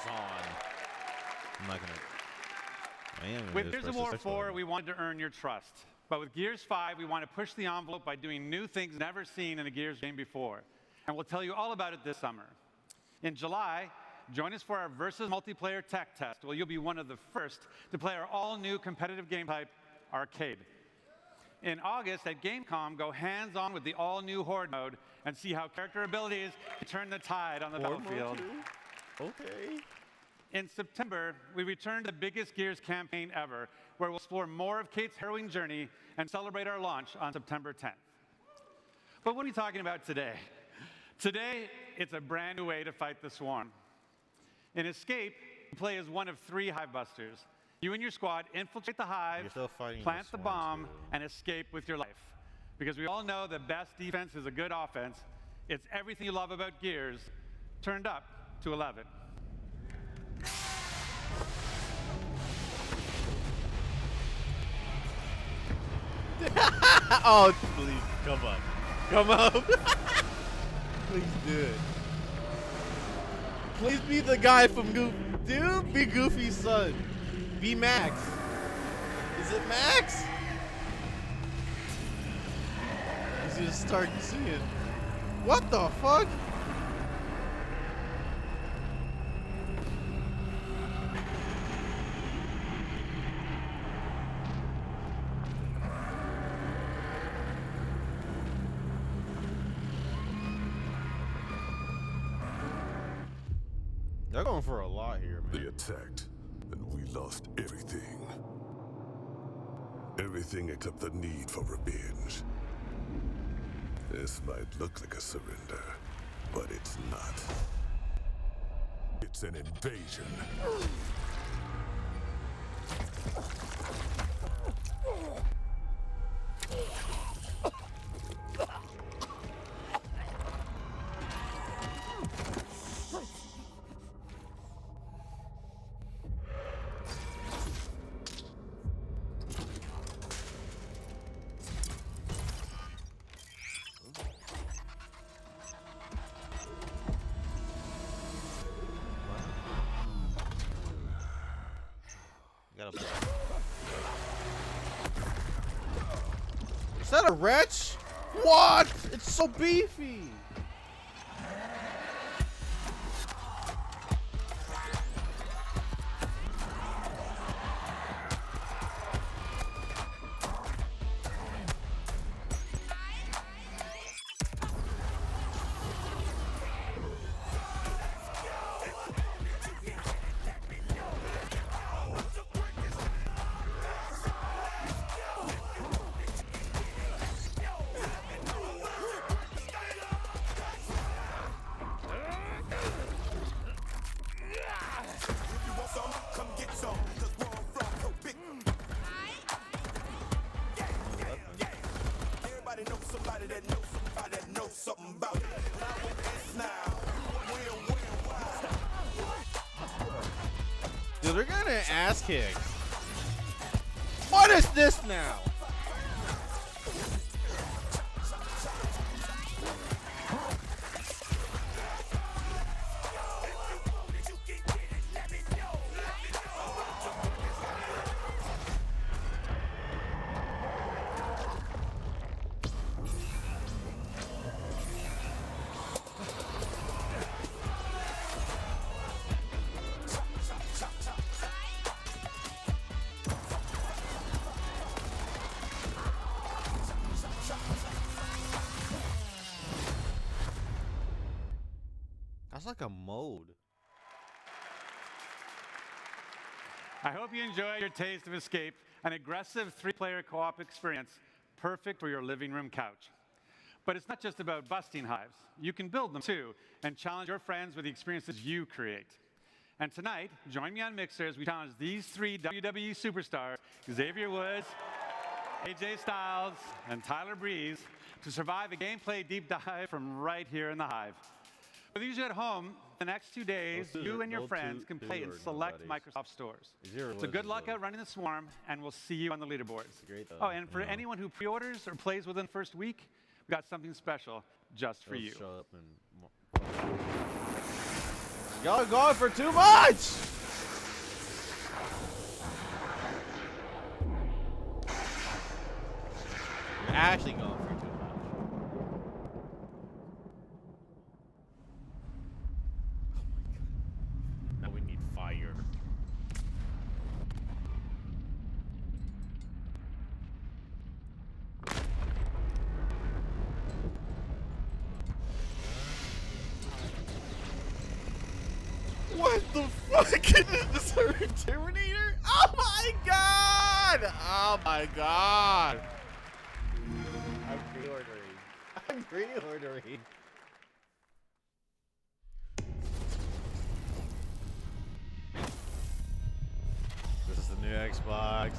I'm not gonna. With Gears of War 4, we wanted to earn your trust. But with Gears 5, we want to push the envelope by doing new things never seen in a Gears game before. And we'll tell you all about it this summer. In July, join us for our Versus multiplayer tech test, where you'll be one of the first to play our all-new competitive game type, Arcade. In August at Gamescom, go hands-on with the all-new Horde mode and see how character abilities can turn the tide on the battlefield. Okay. In September, we return to the biggest Gears campaign ever, where we'll explore more of Kate's harrowing journey and celebrate our launch on September 10th. But what are we talking about today? Today, it's a brand new way to fight the Swarm. In Escape, you play as one of 3 Hive Busters. You and your squad infiltrate the Hive, plant the bomb, and escape with your life. Because we all know the best defense is a good offense. It's everything you love about Gears, turned up to 11. Oh, please, come on. Come on. Please do it. Please be the guy from Goofy. Dude, be Goofy's son. Be Max. Is it Max? He's gonna start seeing. What the fuck? They're going for a lot here, man. They attacked, and we lost everything. Everything except the need for revenge. This might look like a surrender, but it's not. It's an invasion. Is that a wretch? What? It's so beefy. Dude, they're getting an ass kick. What is this now? That's like a mode. I hope you enjoy your taste of Escape, an aggressive 3-player co-op experience perfect for your living room couch. But it's not just about busting hives. You can build them too and challenge your friends with the experiences you create. And tonight, join me on Mixer as we challenge these 3 WWE superstars, Xavier Woods, AJ Styles, and Tyler Breeze, to survive a gameplay deep dive from right here in the Hive. For these of you at home, the next 2 days, you and your friends can play in select Microsoft stores. So good luck out running the Swarm, and we'll see you on the leaderboards. Oh, and for anyone who pre-orders or plays within the first week, we've got something special just for you. Y'all are going for too much! You're actually going for too much. Now we need fire. What the fuck is this, Terminator? Oh my god! Oh my god! I'm pre-ordering. I'm pre-ordering. This is the new Xbox.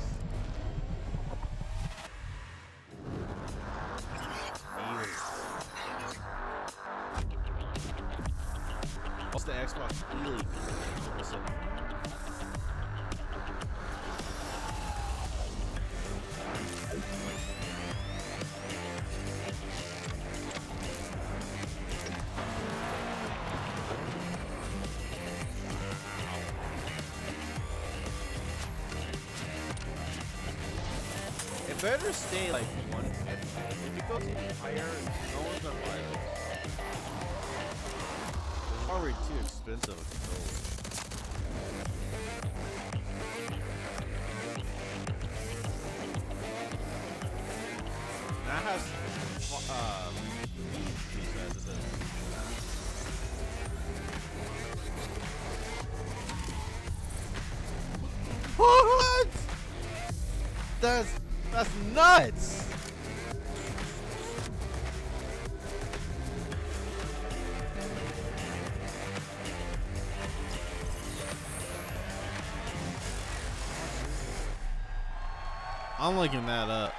What's the Xbox really? Listen. It better stay like 150. If it goes any higher, no one's gonna buy it. It's already too expensive a controller. That has That's nuts. I'm looking that up.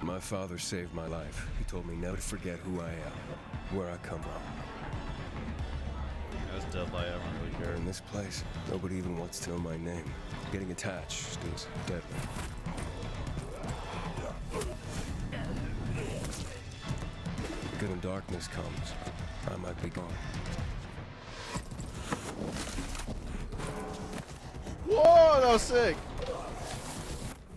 My father saved my life. He told me never to forget who I am, where I come from. That's dead light. I don't really care. In this place, nobody even wants to know my name. Getting attached is deadly. Good when darkness comes, I might be gone. Whoa, that was sick.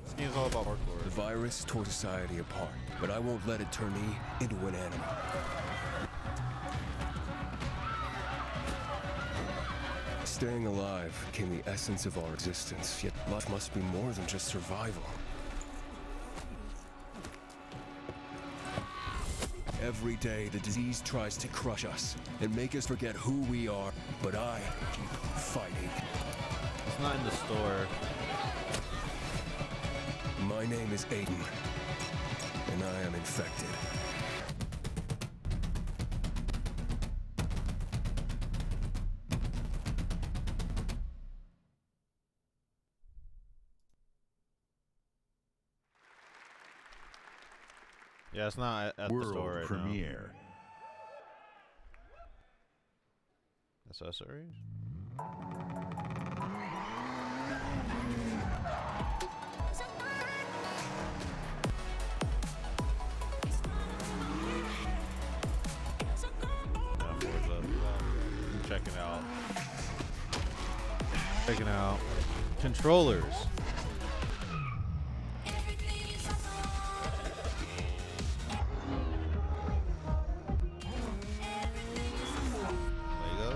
This game's all about hardcore. The virus tore society apart, but I won't let it turn me into an animal. Staying alive became the essence of our existence, yet life must be more than just survival. Every day, the disease tries to crush us and make us forget who we are, but I keep fighting. It's not in the store. My name is Aiden, and I am infected. Yeah, it's not at the store right premiere. Now. Accessories? Checking out controllers. Lego.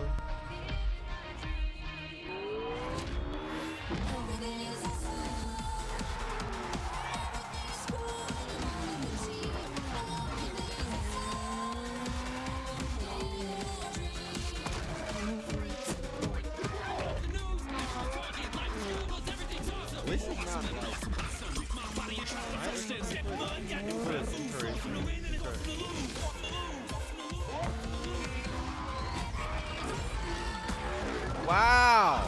Wow.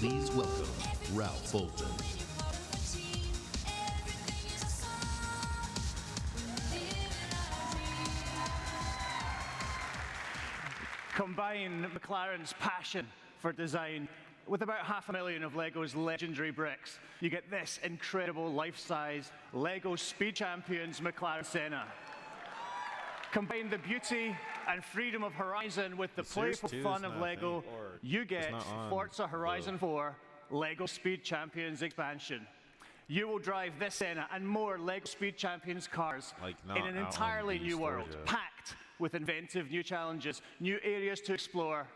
Please welcome Ralph Bolton. Combine McLaren's passion for design with about 500,000 of LEGO's legendary bricks. You get this incredible life-size LEGO Speed Champions McLaren Senna. Combine the beauty and freedom of Horizon with the playful fun of LEGO, you get Forza Horizon 4 LEGO Speed Champions expansion. You will drive this Senna and more LEGO Speed Champions cars in an entirely new world, packed with inventive new challenges, new areas to explore,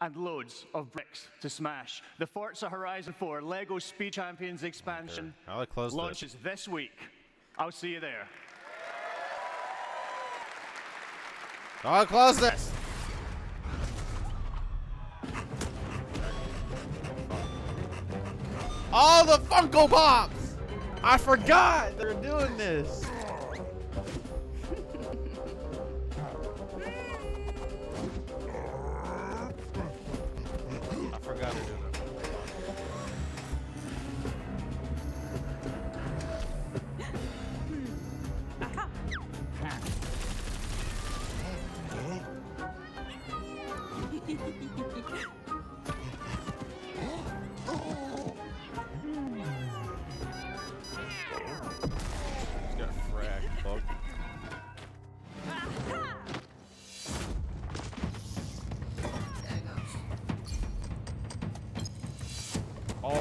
and loads of bricks to smash. The Forza Horizon 4 LEGO Speed Champions expansion launches this week. I'll see you there. I'll close this. All the Funko Pops! I forgot they're doing this. I forgot they're doing it.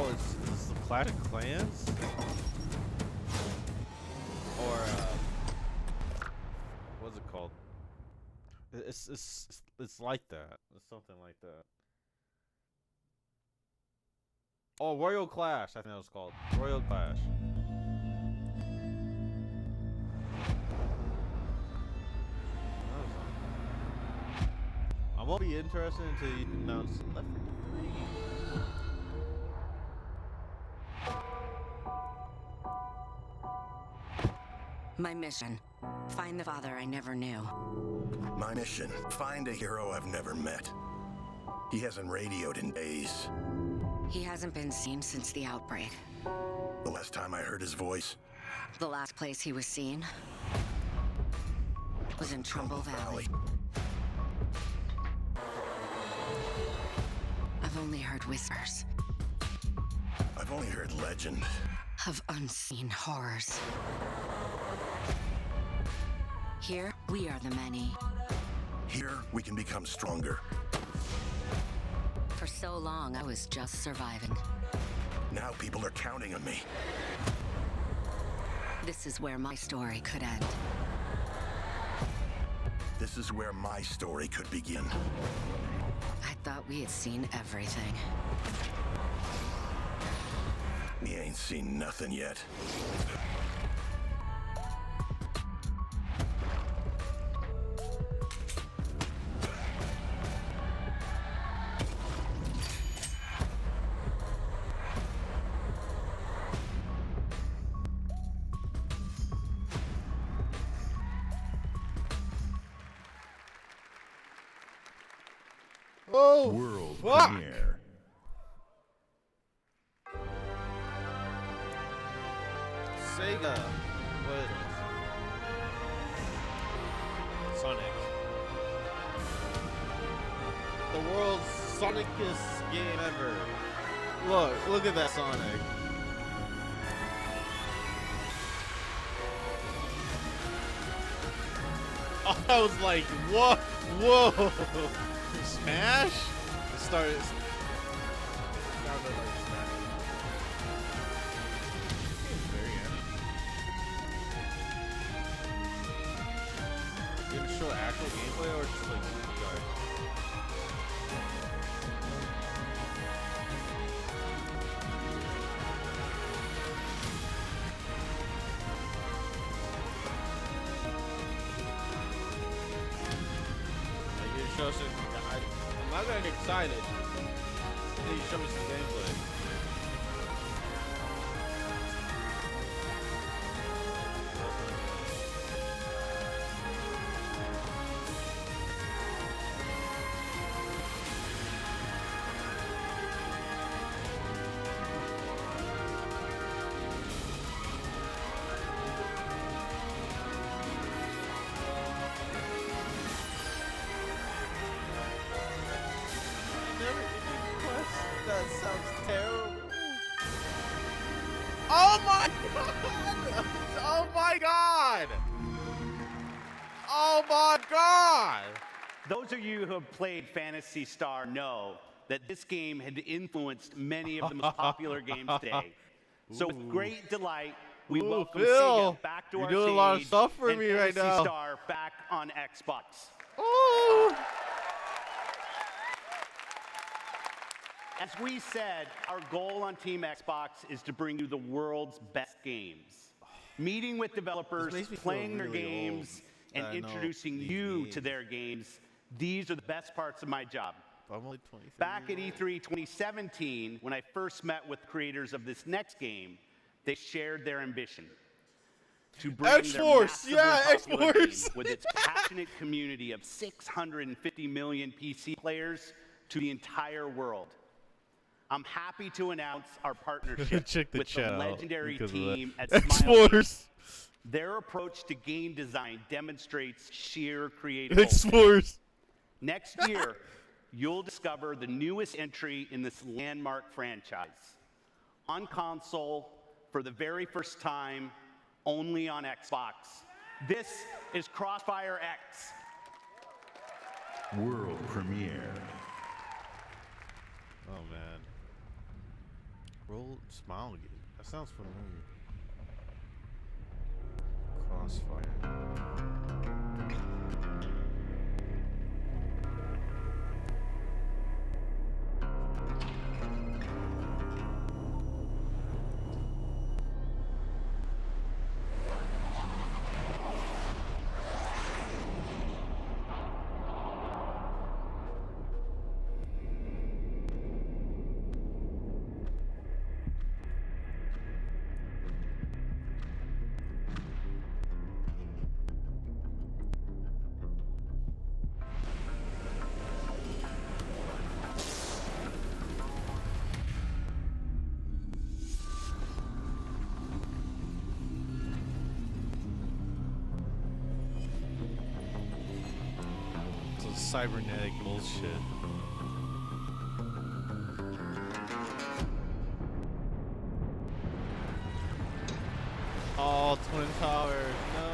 it's the Clash of Clans? Or, what's it called? It's like that. It's something like that. Oh, Royal Clash, I think that was called. Royal Clash. I won't be interested until you announce Left 4 Dead 3. My mission: find the father I never knew. My mission: find a hero I've never met. He hasn't radioed in days. He hasn't been seen since the outbreak. The last time I heard his voice, The last place he was seen was in Trumbull Valley. I've only heard whispers I've only heard legend. of unseen horrors. Here, we are the many. Here, we can become stronger. For so long, I was just surviving. Now people are counting on me. This is where my story could end. This is where my story could begin. I thought we had seen everything. We ain't seen nothing yet. Oh, world fuck. premiere. Sega. What is this? Sonic. The world's Sonicest game ever. Look at that Sonic. I was like, what? Whoa! Smash? It started. It sounded like Smash. Very end. You gonna show actual gameplay or just like CGI? Show us I'm not gonna get excited until you show me some gameplay. That sounds terrible. Oh my god! Oh my god! Oh my god! Those of you who have played Phantasy Star know that this game had influenced many of the most popular games today. So with great delight, we welcome Phil, Sega back to you're our doing stage a lot of stuff for and me right Phantasy now. Star back on Xbox. Oh! As we said, our goal on Team Xbox is to bring you the world's best games. Meeting with developers, This makes me feel playing their really games, old and that I know introducing these you games. to their games. These are the best parts of my job. I'm only 23. Back at E3 2017, when I first met with creators of this next game, they shared their ambition to bring X-Force! their Yeah, massively popular X-Force! game with its passionate community of 650 million PC players to the entire world. I'm happy to announce our partnership Check the with chat the out legendary because of team that. at X-Force! Their approach to game design demonstrates sheer creativity. X-Force! Next year, you'll discover the newest entry in this landmark franchise. On console, for the very first time, only on Xbox. This is Crossfire X. World premiere. Oh man. Roll smile game. That sounds familiar. Crossfire. Cybernetic bullshit. Oh, Twin Towers, no.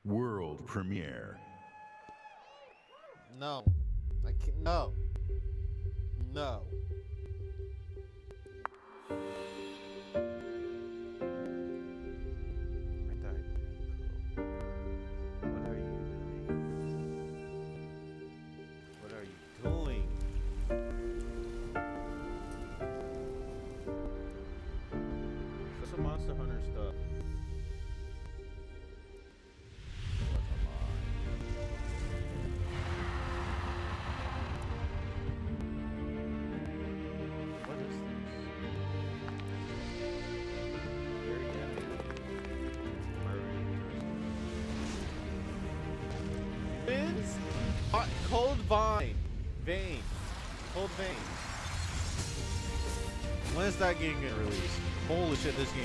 World premiere. No. I can't. No. No. I died. What are you doing? What are you doing? That's some Monster Hunter stuff. Cold Vein. Cold Vein. When is that game getting released? Holy shit, this game.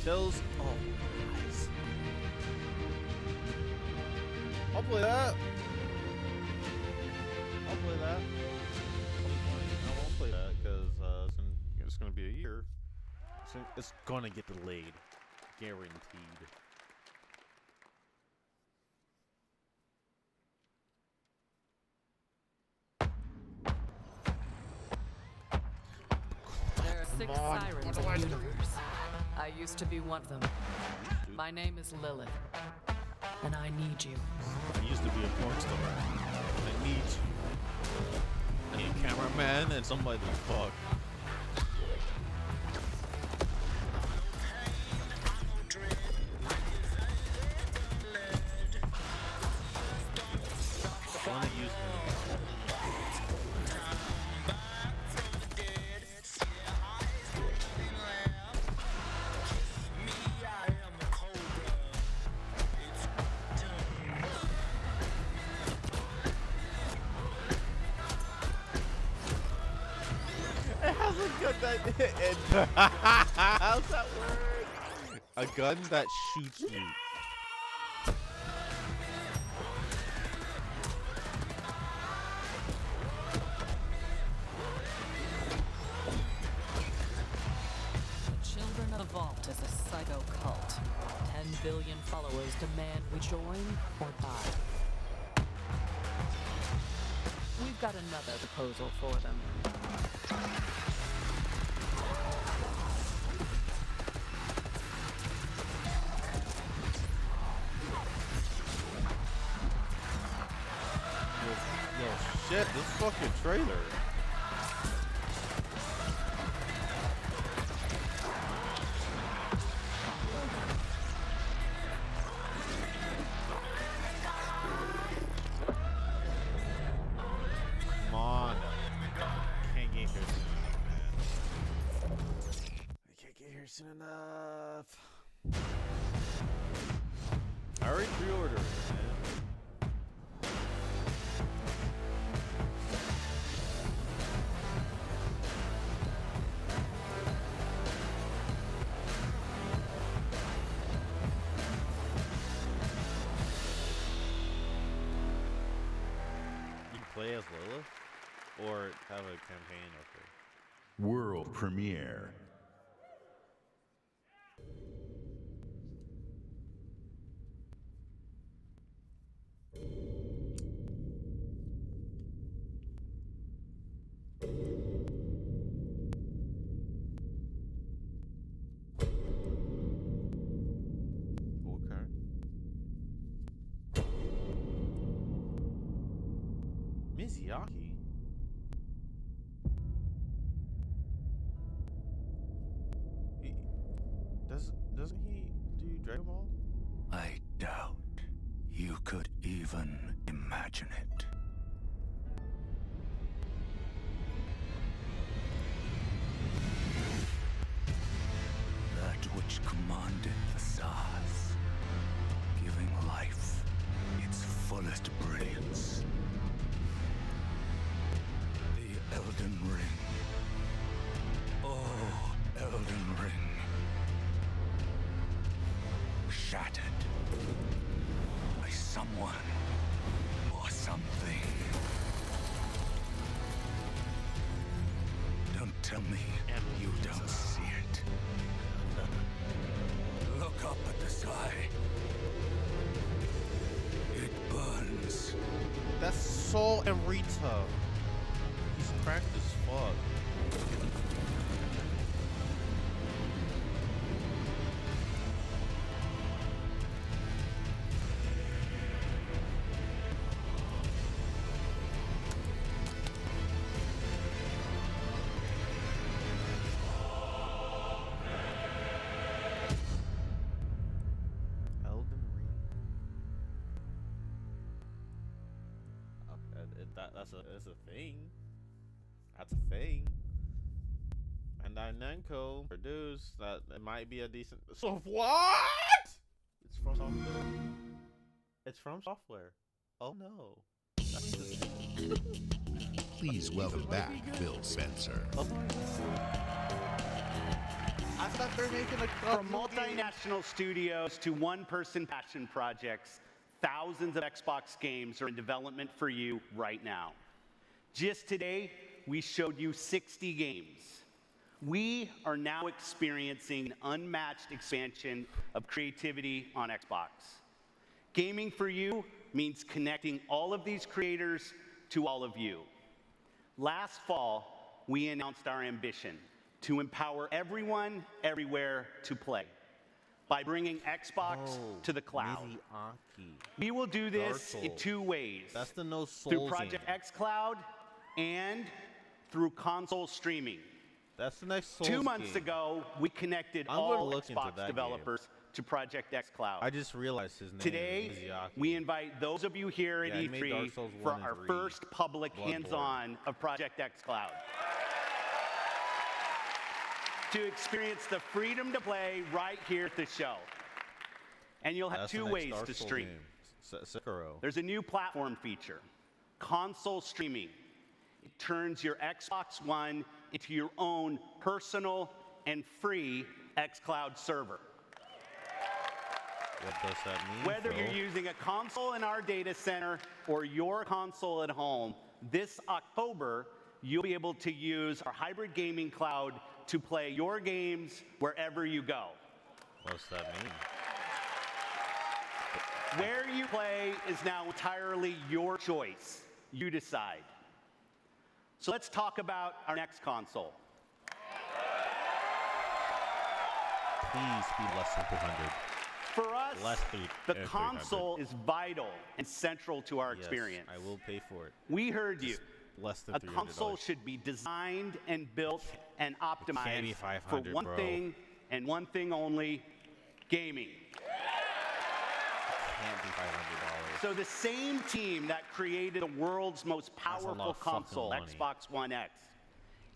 Tells. Oh, nice. I'll play that. I'll play that. I won't play that because it's gonna be a year. It's gonna get delayed, guaranteed. There are 6 sirens in the universe. I used to be one of them. My name is Lilith, and I need you. I used to be a porn star. I need you. I need a cameraman and somebody to fuck. Wanna use me? How's that work? A gun that shoots you. Children of the Vault is a psycho cult. 10 billion followers demand we join or die. We've got another proposal for them. shit, this fucking trailer. Come on. Can't get here soon enough, man. I can't get here soon enough. I already pre-ordered it, man. You can play as Lilith or have a campaign with her. World premiere. Okay. Mizuyaki? Doesn't he do Dragon Ball? I doubt you could even imagine it. That which commanded the stars, giving life its fullest brilliance. The Elden Ring. Oh, Elden Ring. Shattered by someone or something. Don't tell me you don't see it. Look up at the sky. It burns. That's Sol and Rita. He's cracked as fuck. That's a thing. That's a thing. Bandai Namco produced that. It might be a decent. So what? It's from software. It's from software. Oh no. That's just... Please welcome back Phil Spencer. Oh my God. I thought they're making a From multinational studios to one-person passion projects, thousands of Xbox games are in development for you right now. Just today, we showed you 60 games. We are now experiencing an unmatched expansion of creativity on Xbox. Gaming for you means connecting all of these creators to all of you. Last fall, we announced our ambition to empower everyone, everywhere to play by bringing Xbox to the cloud. Mizuyaki. We will do this in two ways. That's the No Souls through Project game. xCloud and through console streaming. That's the next Souls 2 months game. ago, we connected I'm gonna all look into Xbox that developers to Project xCloud. I just realized his name Today, is Mizuyaki. we invite those of you here at Yeah, he made Dark E3 Souls for 1 and our 3. first public Bloodborne. hands-on of Project xCloud. To experience the freedom to play right here at the show. And you'll have That's the two next ways Dark to Souls stream. game. Sekiro. There's a new platform feature, console streaming. It turns your Xbox One into your own personal and free xCloud server. What does that mean? Whether Phil? you're using a console in our data center or your console at home, this October, you'll be able to use our hybrid gaming cloud to play your games wherever you go. What's that mean? Where you play is now entirely your choice. You decide. So let's talk about our next console. Please be less than 200. For us, Less than the 300. console is vital and central to our Yes, experience. I will pay for it. We heard you. Less than A $300. console should be designed and built and can't be optimized for 500, one bro. thing and one thing only, gaming. Can't be $500. So the same team that created the world's most That's a lot powerful of fucking console, money. Xbox One X,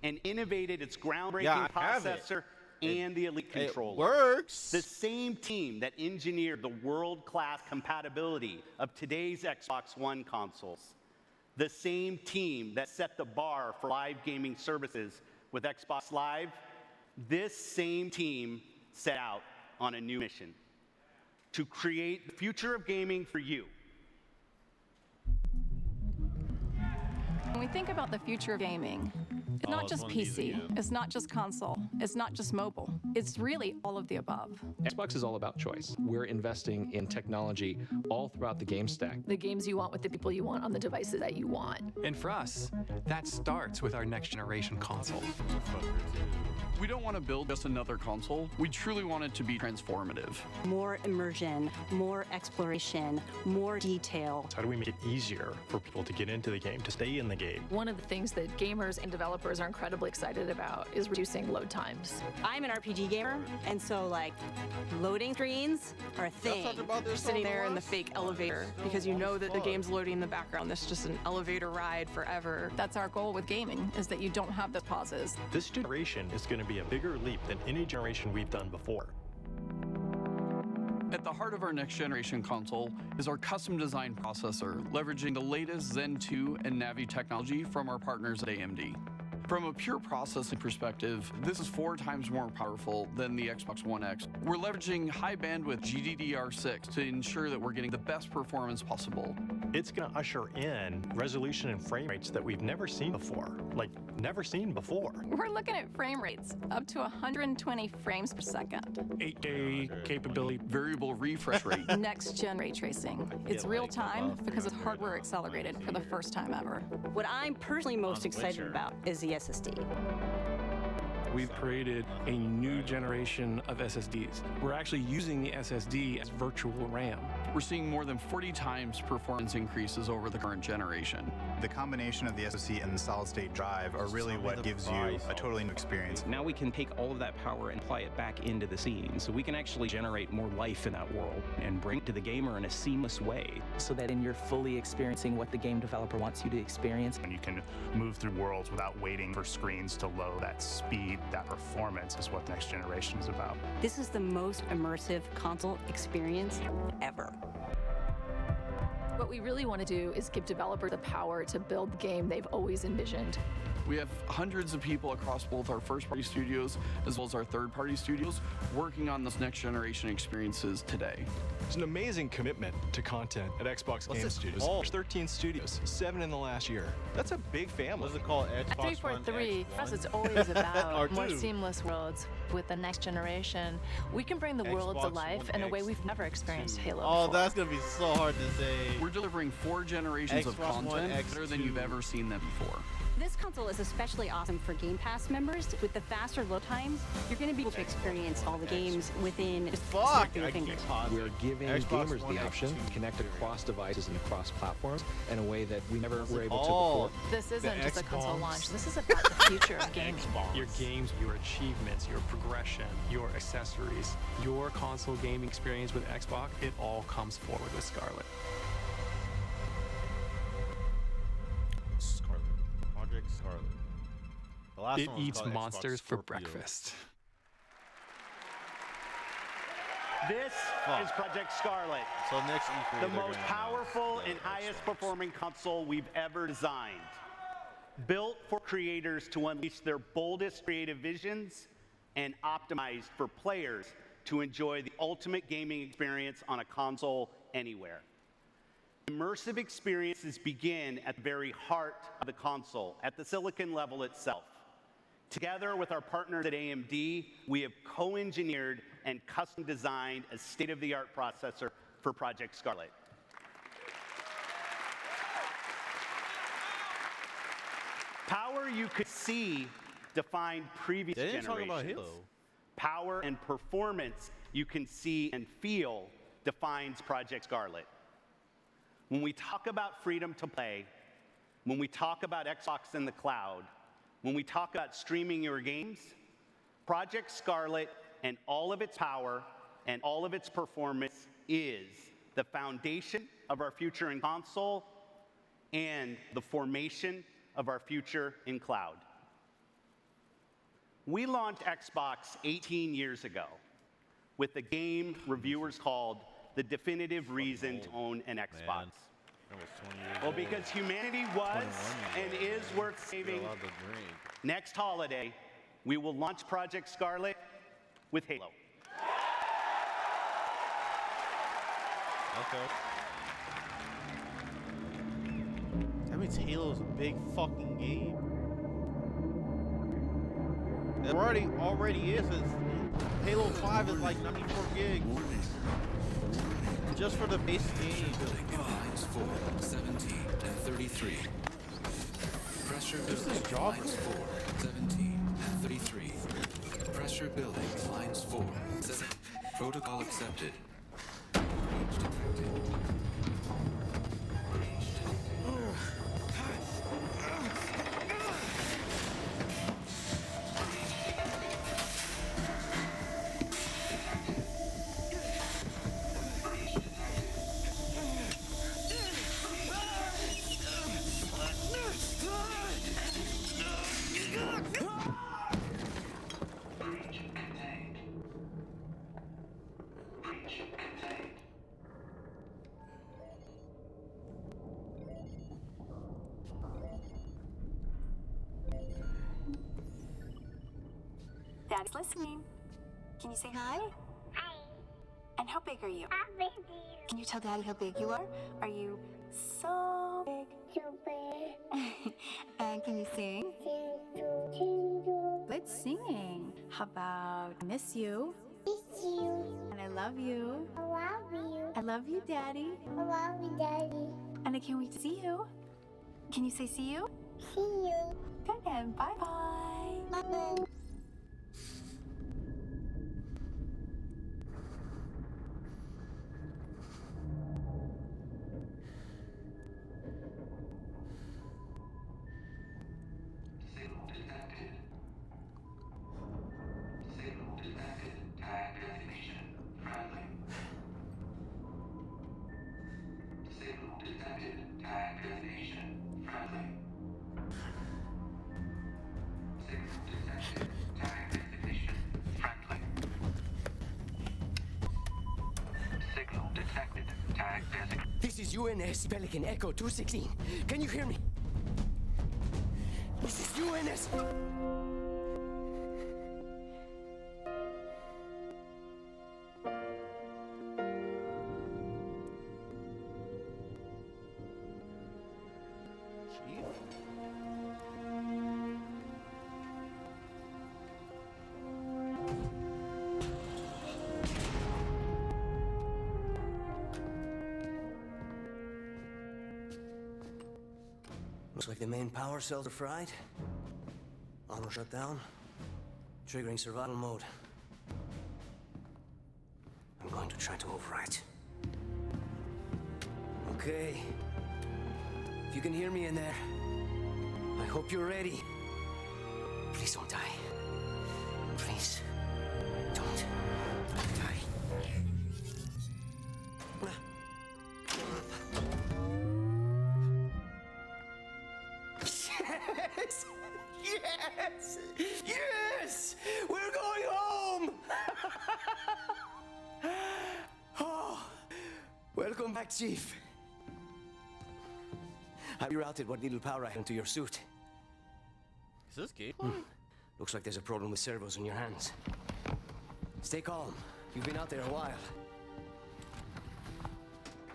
and innovated its groundbreaking Yeah, I have it. processor and the Elite It controller. works. The same team that engineered the world-class compatibility of today's Xbox One consoles. The same team that set the bar for live gaming services with Xbox Live. This same team set out on a new mission to create the future of gaming for you. When we think about the future of gaming, it's not it's just one of these PC, again. it's not just console, it's not just mobile. It's really all of the above. Xbox is all about choice. We're investing in technology all throughout the game stack. The games you want with the people you want on the devices that you want. And for us, that starts with our next generation console. We don't want to build just another console. We truly want it to be transformative. More immersion, more exploration, more detail. How do we make it easier for people to get into the game, to stay in the game? One of the things that gamers and developers are incredibly excited about is reducing load times. I'm an RPG gamer, and so like loading screens are a thing. You're sitting there in the fake elevator because you know that the game's loading in the background. This is just an elevator ride forever. That's our goal with gaming, is that you don't have the pauses. This generation is going to be a bigger leap than any generation we've done before. At the heart of our next generation console is our custom designed processor, leveraging the latest Zen 2 and Navi technology from our partners at AMD. From a pure processing perspective, this is 4 times more powerful than the Xbox One X. We're leveraging high bandwidth GDDR6 to ensure that we're getting the best performance possible. It's going to usher in resolution and frame rates that we've never seen before. Like, never seen before. We're looking at frame rates up to 120 frames per second. 8K capability. Variable refresh rate. Next gen ray tracing. It's real time because it's hardware accelerated for the first time ever. What I'm personally most excited about is the SSD. We've created a new generation of SSDs. We're actually using the SSD as virtual RAM. We're seeing more than 40 times performance increases over the current generation. The combination of the SoC and the solid-state drive are really what gives you a totally new experience. Now we can take all of that power and apply it back into the scene, so we can actually generate more life in that world and bring it to the gamer in a seamless way. So that then you're fully experiencing what the game developer wants you to experience. And you can move through worlds without waiting for screens to load. That speed, that performance is what the next generation is about. This is the most immersive console experience ever. What we really want to do is give developers the power to build the game they've always envisioned. We have hundreds of people across both our first-party studios as well as our third-party studios working on this next-generation experiences today. There's an amazing commitment to content at Xbox Game Studios. called? 13 studios, 7 in the last year. That's a big family. What's it called? At Xbox One 343, X? for us, it's always about more R2. seamless worlds with the next generation. We can bring the world to Xbox life One in a way X, we've never experienced Halo Oh, before. that's gonna be so hard to say. We're delivering 4 generations of Xbox One content X better than you've ever seen them before. This console is especially awesome for Game Pass members. With the faster load times, you're going to be able to experience all the games within just a snap of your fingers. We're giving Xbox gamers One the X option to connect across devices and across platforms in a way that we never were able to Oh. before. This isn't just a console Xbox. launch. This is about the future of gaming. Your games, your achievements, your progression, your accessories, your console gaming experience with Xbox, it all comes forward with Scarlet. Scarlet. Project Scarlet. The last It one was eats called Xbox monsters for Scorpio. breakfast. This is Project Scarlet, So next E3, the they're most gonna powerful announce and the highest Xbox. performing console we've ever designed. Built for creators to unleash their boldest creative visions and optimized for players to enjoy the ultimate gaming experience on a console anywhere. Immersive experiences begin at the very heart of the console, at the silicon level itself. Together with our partners at AMD, we have co-engineered and custom designed a state-of-the-art processor for Project Scarlet. Power you could see defined previous They didn't talk generations. about Halo. Power and performance you can see and feel defines Project Scarlet. When we talk about freedom to play, when we talk about Xbox in the cloud, when we talk about streaming your games, Project Scarlet and all of its power and all of its performance is the foundation of our future in console and the formation of our future in cloud. We launched Xbox 18 years ago with a game reviewers called The Definitive Reason to Own an Xbox. Well, because humanity was and is worth saving, next holiday, we will launch Project Scarlet with Halo. Okay. That means Halo's a big fucking game. It already is. Halo 5 is like 94 gigs. Just for the base game. Lines 4, 17, and 33. Pressure building lines 4, 17, and 33. Pressure building lines 4, 7. Protocol accepted. Breach detected. Daddy's listening. Can you say hi? Hi. And how big are you? How big are you? Can you tell Daddy how big you are? Are you so big? So big. And can you sing? Let's sing. How about I miss you? Miss you. And I love you. I love you. I love you, Daddy. I love you, Daddy. And I can't wait to see you. Can you say see you? See you. Good and bye-bye. Bye-bye. This is UNS Pelican Echo 216. Can you hear me? This is UNS. Looks like the main power cells are fried. Auto shut down. Triggering survival mode. I'm going to try to overwrite. Okay. If you can hear me in there, I hope you're ready. Please don't die. Please don't die. Yes! Yes! Yes! We're going home! Oh, welcome back, Chief. I rerouted what little power I had into your suit. Is this gameplay? Looks like there's a problem with servos in your hands. Stay calm. You've been out there a while.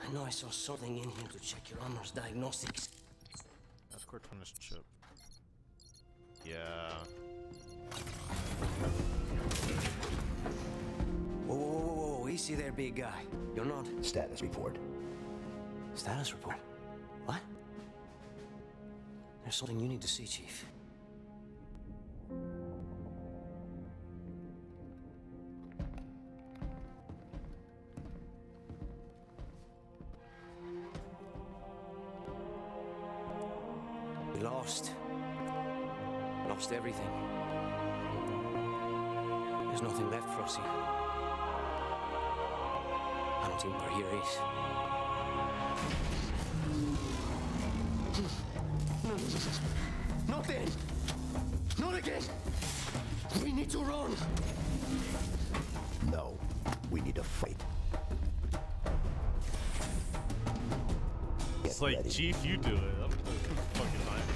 I know I saw something in here to check your armor's diagnostics. That's Cortana's chip. Yeah. Whoa, whoa, whoa, whoa, easy there, big guy. You're not... Status report. Status report? What? There's something you need to see, Chief. We lost everything. There's nothing left for us here. I don't think we're here is. Not then! Not again! We need to run! No, we need to fight. It's like, Chief, you do it. I'm fucking my ass.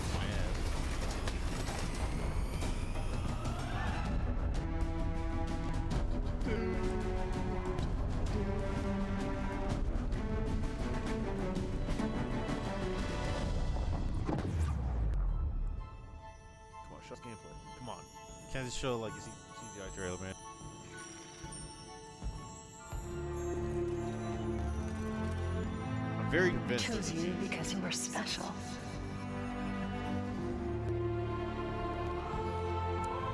Come on, show us gameplay. Come on. Can't just show like a CGI trailer, man. I'm very convinced. Chose you because you were special.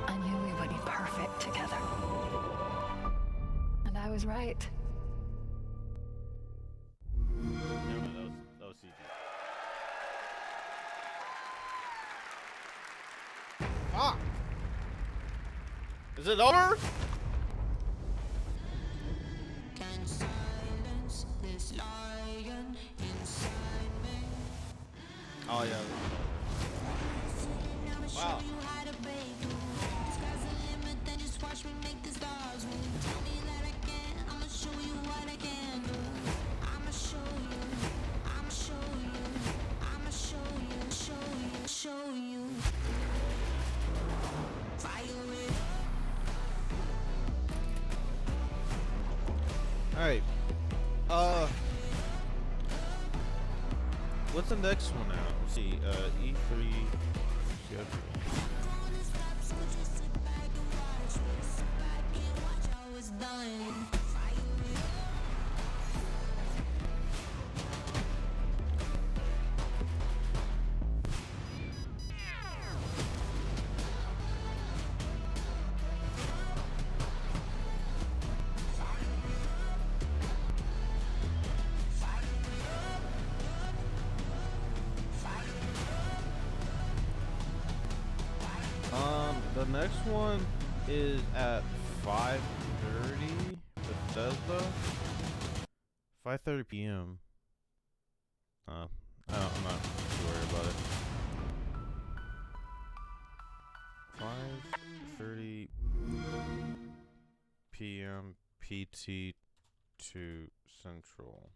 I knew we would be perfect together. And I was right. That was CG. Fuck! Is it over? Oh yeah. Wow. All right. What's the next one now? Let's see. E3 schedule. The next one is at 5:30 Bethesda. 5:30 p.m. I'm not too worried about it. 5:30 p.m. PT to Central.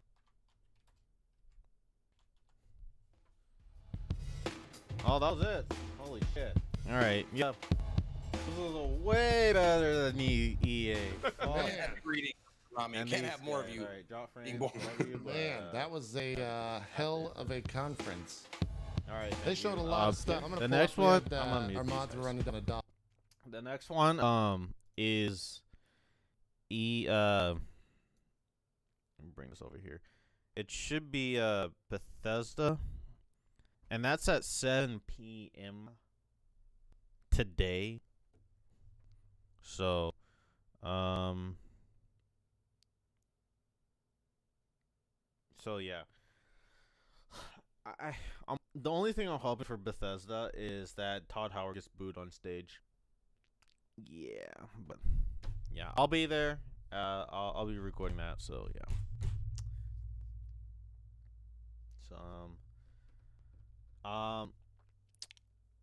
Oh, that was it. Holy shit. All right. Yep. This is way better than EA. Man, greetings, Rami. Can't have more of you. All right, drop being born. Man, that was a hell of a conference. All right. They showed a lot of stuff. I'm gonna the pull next up one, the, I'm gonna mute our these mods are guys. running down a dot. The next one is let me bring this over here. It should be Bethesda, and that's at 7 p.m. today. So yeah. The only thing I'm hoping for Bethesda is that Todd Howard gets booed on stage. Yeah, but yeah, I'll be there. I'll be recording that. So yeah. So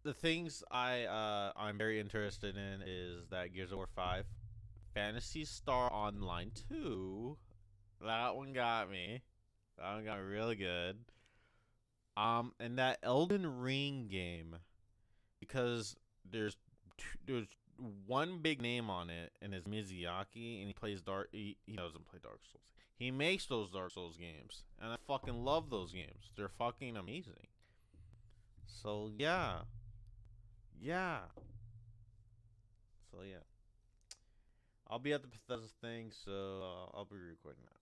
the things I'm very interested in is that Gears of War 5, Phantasy Star Online 2. That one got me. That one got me really good. And that Elden Ring game, because there's one big name on it, and it's Miyazaki, and he plays he doesn't play Dark Souls. He makes those Dark Souls games, and I fucking love those games. They're fucking amazing. So yeah. So yeah. I'll be at the Bethesda thing, so I'll be recording that.